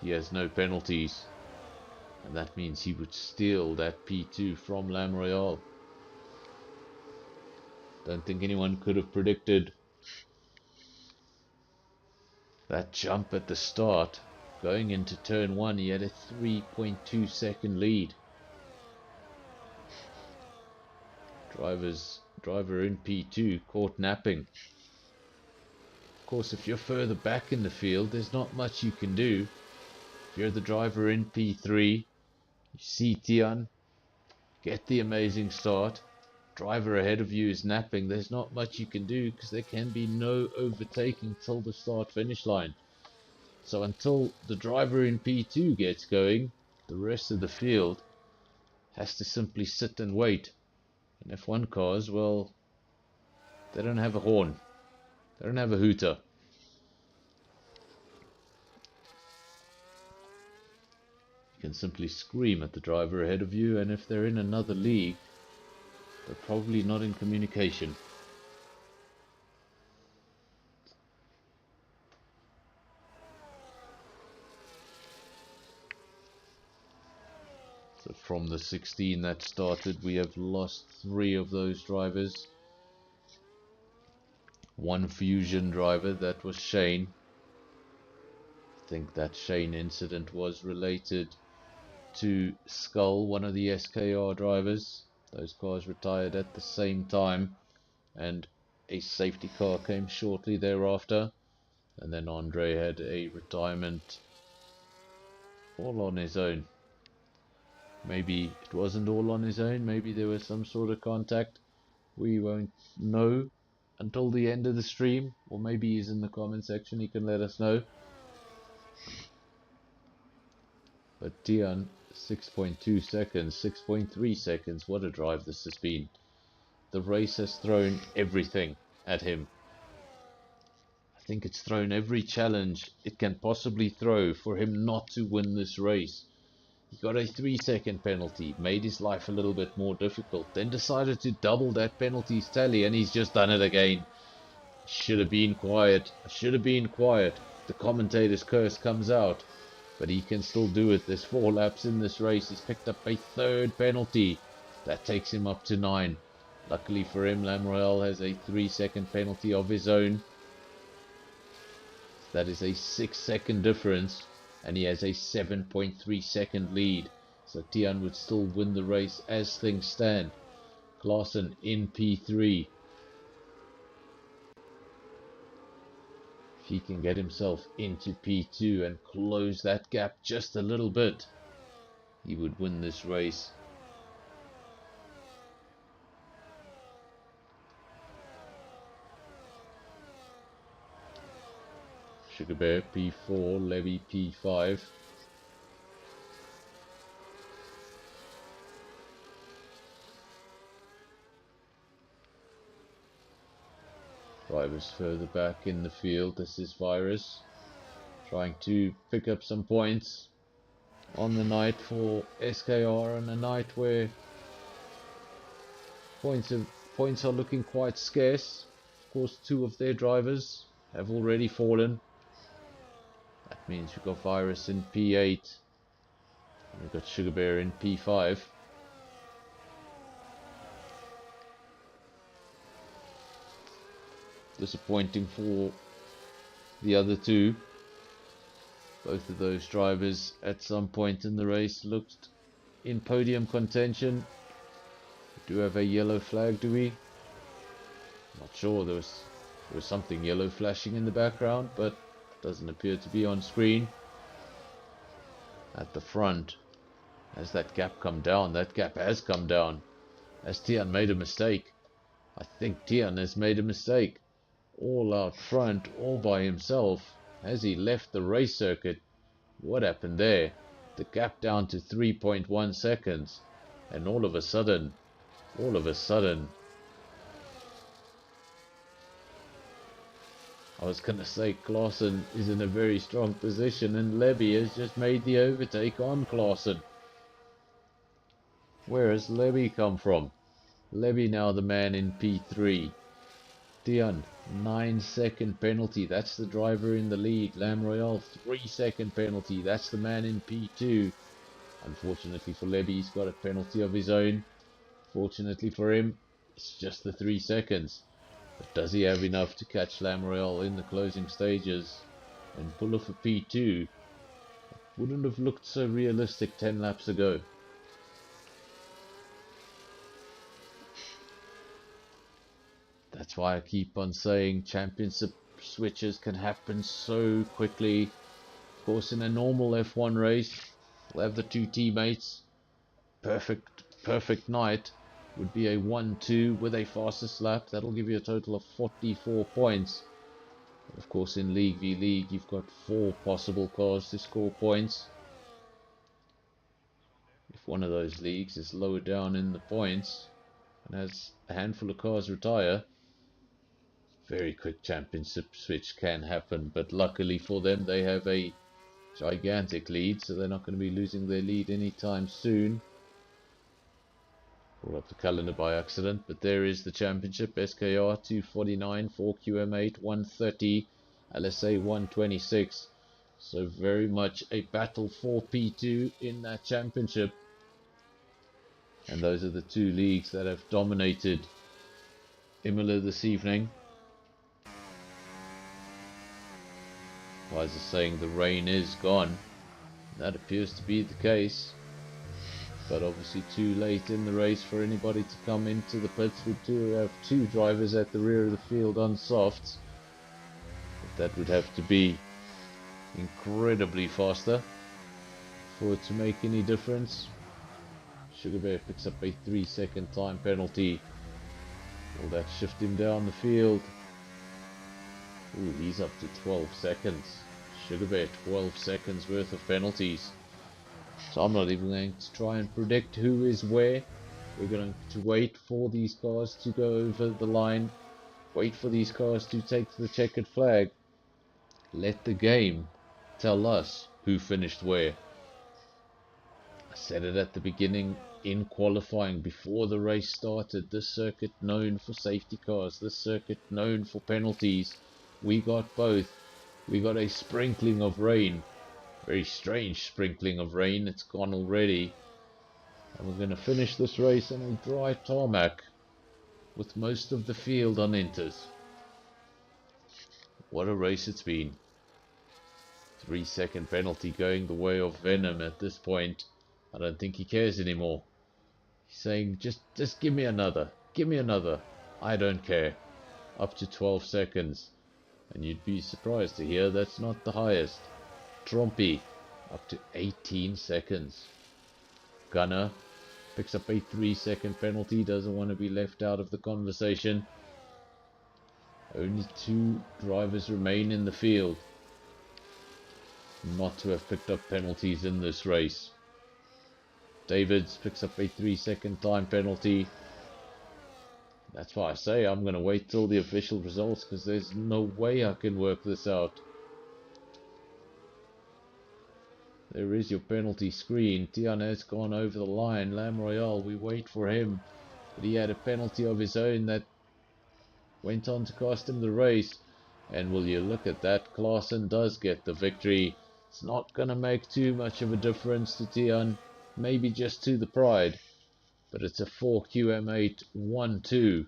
he has no penalties. And that means he would steal that P2 from Lam Royale. Don't think anyone could have predicted that jump at the start. Going into turn 1, he had a 3.2 second lead. Driver in P2 caught napping. Of course, if you're further back in the field, there's not much you can do. If you're the driver in P3, you see Tian get the amazing start. Driver ahead of you is napping. There's not much you can do because there can be no overtaking till the start finish line. So until the driver in P2 gets going, the rest of the field has to simply sit and wait. And F1 cars, well, they don't have a horn. They don't have a hooter. You can simply scream at the driver ahead of you, and if they're in another league, they're probably not in communication. So from the 16 that started, we have lost 3 of those drivers. 1 Fusion driver, that was Shane. I think that Shane incident was related to Skull, one of the SKR drivers. Those cars retired at the same time, and a safety car came shortly thereafter. And then Andre had a retirement all on his own. Maybe it wasn't all on his own, maybe there was some sort of contact. We won't know until the end of the stream, or maybe he's in the comment section, he can let us know. But Tian, 6.2 seconds, 6.3 seconds, what a drive this has been. The race has thrown everything at him. I think it's thrown every challenge it can possibly throw for him not to win this race. He got a 3-second penalty, made his life a little bit more difficult, then decided to double that penalties tally, and he's just done it again. Should have been quiet. I should have been quiet. The commentator's curse comes out. But he can still do it. There's 4 laps in this race. He's picked up a 3rd penalty. That takes him up to 9. Luckily for him, Lam Royale has a 3-second penalty of his own. That is a 6-second difference. And he has a 7.3 second lead. So Tian would still win the race as things stand. Clausen in P3. If he can get himself into P2 and close that gap just a little bit, he would win this race. Sugar Bear P4, Levy P5. Drivers further back in the field. This is Virus trying to pick up some points on the night for SKR, on a night where points are looking quite scarce. Of course, two of their drivers have already fallen. That means we've got Virus in P8 and we've got Sugar Bear in P5. Disappointing for the other two. Both of those drivers at some point in the race looked in podium contention. We do have a yellow flag, do we? Not sure. There was something yellow flashing in the background, but it doesn't appear to be on screen. At the front, has that gap come down? That gap has come down. Has Tian made a mistake? I think Tian has made a mistake. All out front, all by himself. Has he left the race circuit? What happened there? The gap down to 3.1 seconds. And all of a sudden, I was going to say Clausen is in a very strong position and Levy has just made the overtake on Clausen. Where has Levy come from? Levy now the man in P3. Tian, 9-second penalty. That's the driver in the lead. Lam Royale, 3-second penalty. That's the man in P2. Unfortunately for Levy, he's got a penalty of his own. Fortunately for him, it's just the 3 seconds. But does he have enough to catch Lam Royale in the closing stages and pull off a P2? It wouldn't have looked so realistic 10 laps ago. That's why I keep on saying championship switches can happen so quickly. Of course, in a normal F1 race, we'll have the two teammates. Perfect night would be a 1-2 with a fastest lap. That'll give you a total of 44 points. Of course, in League v League, you've got 4 possible cars to score points. If one of those leagues is lower down in the points and has a handful of cars retire, very quick championship switch can happen. But luckily for them, they have a gigantic lead, so they're not going to be losing their lead anytime soon. Brought up the calendar by accident, but there is the championship. SKR 249, 4QM8 130, LSA 126. So very much a battle for P2 in that championship. And those are the two leagues that have dominated Imola this evening. Guys are saying the rain is gone. That appears to be the case. But obviously too late in the race for anybody to come into the pits. We do have two drivers at the rear of the field on softs. But that would have to be incredibly faster for it to make any difference. Sugar Bear picks up a 3-second time penalty. Will that shift him down the field? Ooh, he's up to 12 seconds. Sugar Bear, 12 seconds worth of penalties. So I'm not even going to try and predict who is where. We're going to wait for these cars to go over the line. Wait for these cars to take the checkered flag. Let the game tell us who finished where. I said it at the beginning in qualifying before the race started. This circuit known for safety cars. This circuit known for penalties. We got both. We got a sprinkling of rain. Very strange sprinkling of rain. It's gone already. And we're going to finish this race on a dry tarmac with most of the field on inters. What a race it's been. 3-second penalty going the way of Venom at this point. I don't think he cares anymore. He's saying, just give me another. Give me another. I don't care. Up to 12 seconds. And you'd be surprised to hear that's not the highest. Trompy, up to 18 seconds. Gunner picks up a 3-second penalty, doesn't want to be left out of the conversation. Only 2 drivers remain in the field not to have picked up penalties in this race. Davids picks up a 3-second time penalty. That's why I say I'm going to wait till the official results, because there's no way I can work this out. There is your penalty screen. Tian has gone over the line. Lam Royale, we wait for him. But he had a penalty of his own that went on to cost him the race. And will you look at that, Klaassen does get the victory. It's not going to make too much of a difference to Tian, maybe just to the Pride. But it's a 4QM8 1-2.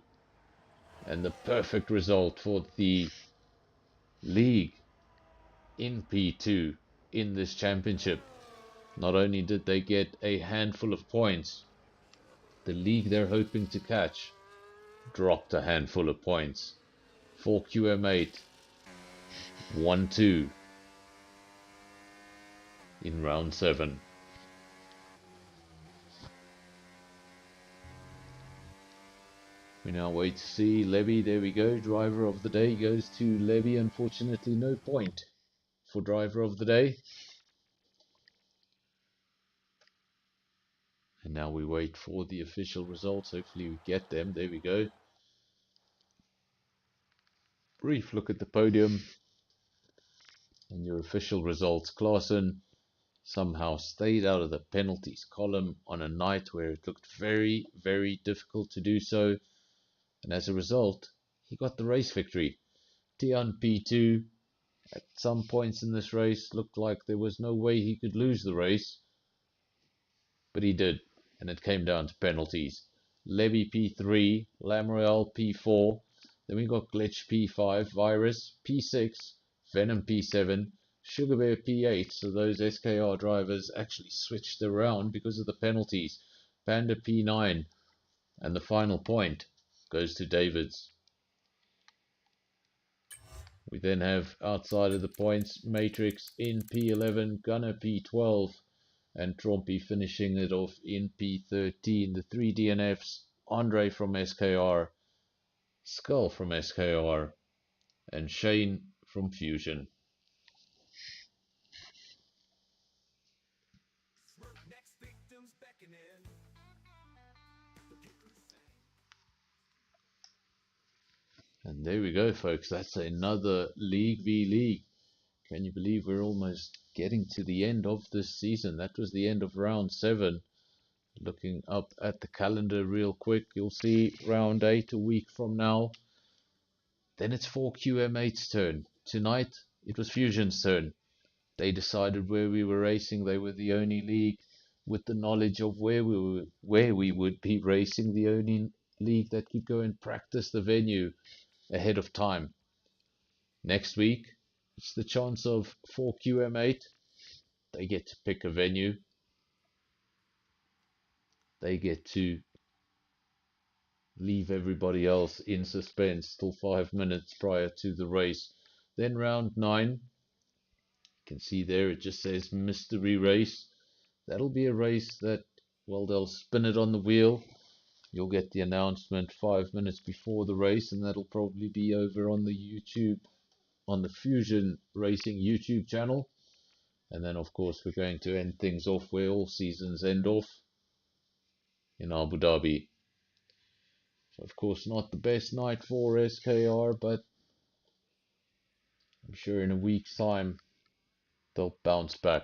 And the perfect result for the league in P2 in this championship. Not only did they get a handful of points, the league they're hoping to catch dropped a handful of points. 4QM8 1-2 in round 7. We now wait to see Levy. There we go. Driver of the day goes to Levy. Unfortunately, no point for driver of the day. And now we wait for the official results. Hopefully we get them. There we go. Brief look at the podium. And your official results. Klaassen somehow stayed out of the penalties column on a night where it looked very, very difficult to do so. And as a result, he got the race victory. Tian P2, at some points in this race, looked like there was no way he could lose the race. But he did, and it came down to penalties. Levy P3, Lamroyal P4, then we got Glitch P5, Virus P6, Venom P7, Sugar Bear P8, so those SKR drivers actually switched around because of the penalties. Panda P9, and the final point goes to Davids. We then have, outside of the points, Matrix in P11, Gunner P12, and Trompy finishing it off in P13. The 3 DNFs, Andre from SKR, Skull from SKR, and Shane from Fusion. And there we go, folks. That's another League v League. Can you believe we're almost getting to the end of this season? That was the end of round 7. Looking up at the calendar real quick, you'll see round 8 a week from now. Then it's 4QM8's turn. Tonight, it was Fusion's turn. They decided where we were racing. They were the only league with the knowledge of where we would be racing, the only league that could go and practice the venue ahead of time. Next week, it's the chance of 4QM8. They get to pick a venue. They get to leave everybody else in suspense till 5 minutes prior to the race. Then round 9, you can see there it just says mystery race. That'll be a race that, well, they'll spin it on the wheel. You'll get the announcement 5 minutes before the race, and that'll probably be over on the YouTube, on the Fusion Racing YouTube channel. And then, of course, we're going to end things off where all seasons end off, in Abu Dhabi. So, of course, not the best night for SKR, but I'm sure in a week's time they'll bounce back.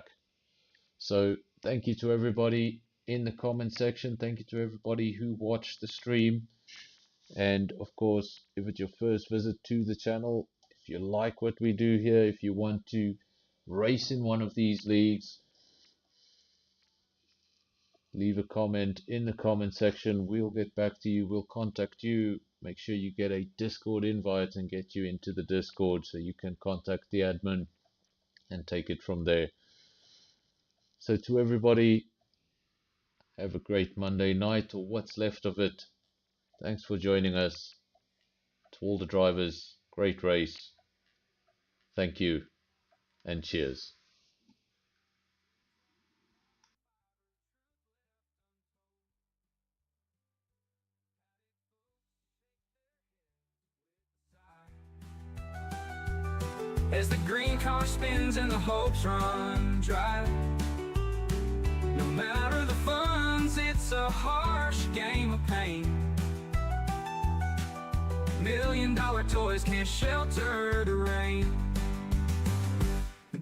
So thank you to everybody in the comment section. Thank you to everybody who watched the stream. And of course, if it's your first visit to the channel, if you like what we do here, if you want to race in one of these leagues, leave a comment in the comment section. We'll get back to you. We'll contact you. Make sure you get a Discord invite and get you into the Discord so you can contact the admin and take it from there. So to everybody, have a great Monday night, or what's left of it. Thanks for joining us. To all the drivers, great race. Thank you and cheers. As the green car spins and the hopes run dry, no matter the funds, it's a harsh game of pain. $1 million toys can't shelter the rain.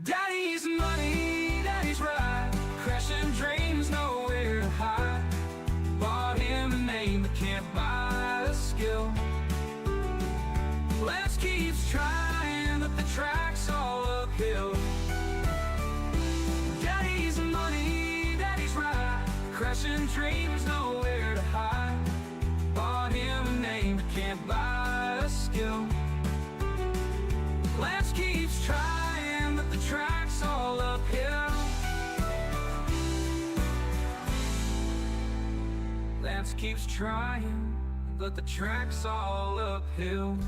Daddy's money, daddy's right, crashing dreams nowhere to hide. Bought him a name but can't buy a skill. Let's keep trying, but the track's all uphill. Daddy's money, daddy's right, crashing dreams nowhere to hide. Bought him a name but can't buy a skill. Let's keep trying, but the track's all uphill. Lance keeps trying, but the track's all uphill.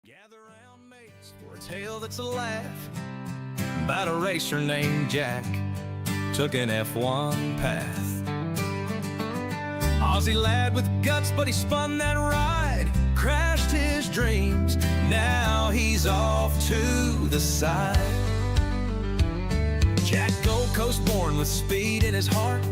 Gather round mates for a tale that's a laugh about a racer named Jack took an F1 path. Aussie lad with guts, but he spun that ride, crashed his dreams. Now he's off to the side. Jack Gold Coast born with speed in his heart.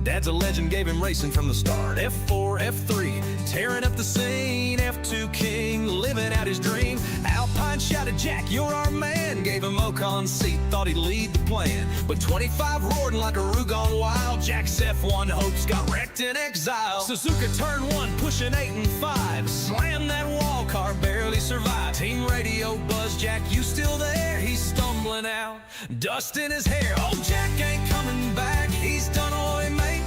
Dad's a legend, gave him racing from the start. F4, F3, tearing up the scene. F2 king, living out his dream. Alpine shouted, Jack, you're our man. Gave him Ocon seat, thought he'd lead the plan. But 25 roared like a Roo gone wild. Jack's F1 hopes got wrecked in exile. Suzuka turn 1, pushing 8 and 5. Slammed that wall, car barely survived. Team radio buzz, Jack, you still there? He's stumbling out, dust in his hair. Oh, Jack ain't coming back, he's done away, mate.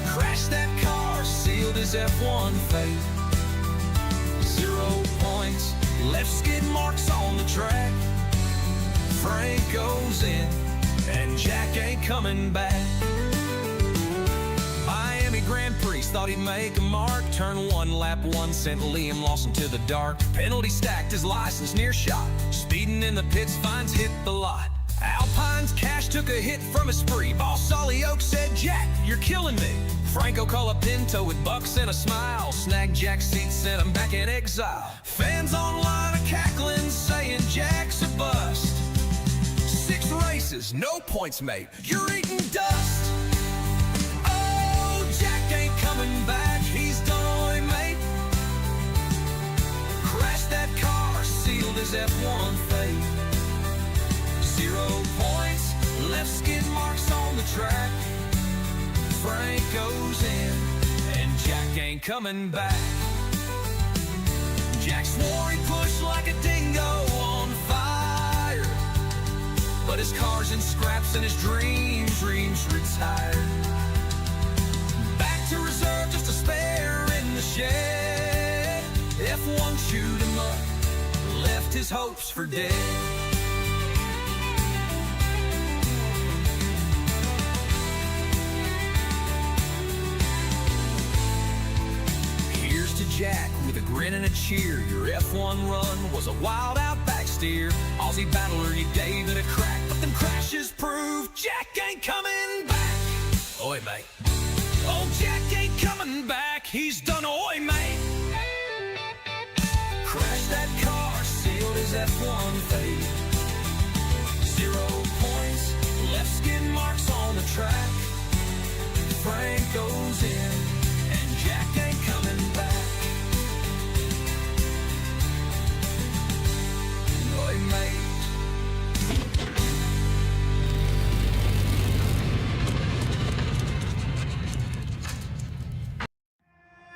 Crashed that car, sealed his F1 fate. 0 points, left skid marks on the track. Frank goes in, and Jack ain't coming back. Miami Grand Prix, thought he'd make a mark. Turn 1, lap 1, sent Liam Lawson to the dark. Penalty stacked, his license near shot. Speeding in the pits, finds hit the lot. Alpine's cash took a hit from a spree. Boss Ollie Oak said, Jack, you're killing me. Franco Colapinto with bucks and a smile. Snagged Jack's seat, sent him back in exile. Fans online are cackling, saying Jack's a bust. 6 races, no points, mate, you're eating dust. Oh, Jack ain't coming back, he's done away, mate. Crashed that car, sealed his F1 fate. 0 points, left skid marks on the track. Frank goes in, and Jack ain't coming back. Jack swore he'd push like a dingo on fire, but his car's in scraps and his dreams retired. Back to reserve, just a spare in the shed. F1 chewed him up, left his hopes for dead. Jack with a grin and a cheer. Your F1 run was a wild outback steer. Aussie battler, you gave it a crack, but them crashes prove Jack ain't coming back. Oi, mate. Oh, Jack ain't coming back, he's done oi, mate. Crashed that car, sealed his F1 fate. 0 points, left skid marks on the track. Frank goes in, and Jack ain't coming back.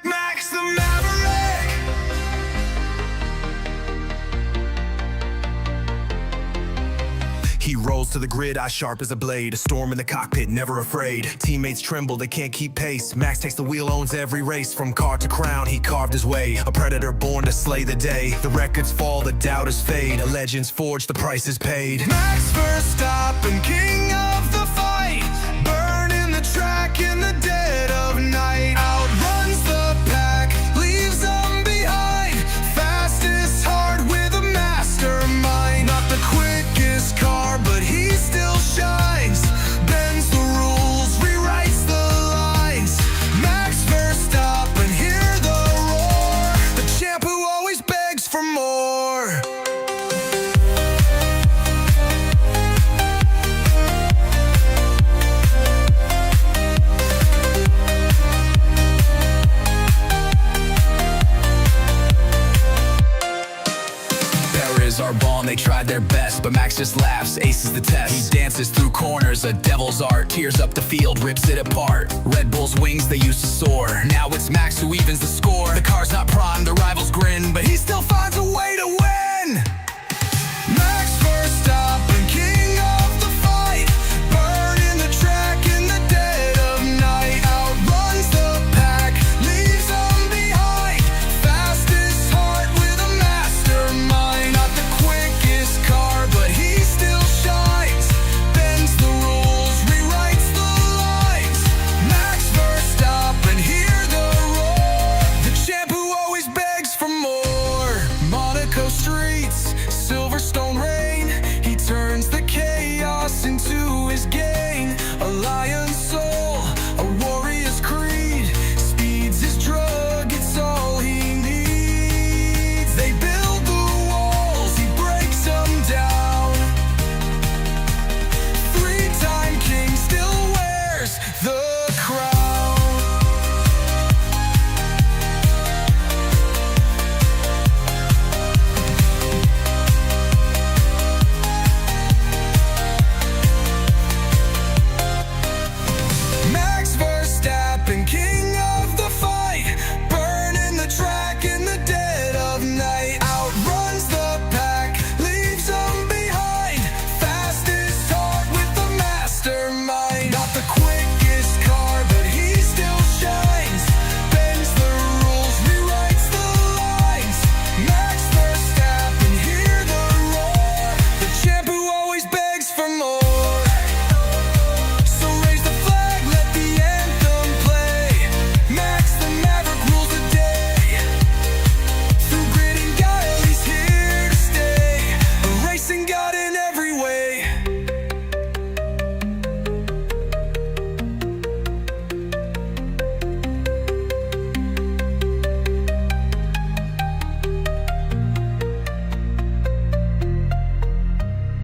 Max the Maverick. He rolls to the grid, eye sharp as a blade. A storm in the cockpit, never afraid. Teammates tremble, they can't keep pace. Max takes the wheel, owns every race. From car to crown, he carved his way. A predator born to slay the day. The records fall, the doubters fade. A legend's forged, the price is paid. Max Verstappen, king of the fight, burning the track in the dead of night. Outruns the pack, leaves them behind. Fastest heart with a mastermind. Not the quickest car, but he still shines. Bends the rules, rewrites the lines. Max Verstappen, hear the roar. The champ who always begs for more. Are born, they tried their best, but Max just laughs, aces the test. He dances through corners, a devil's art, tears up the field, rips it apart. Red Bull's wings, they used to soar. Now it's Max who evens the score. The car's not prime, the rivals grin, but he still finds a way to win.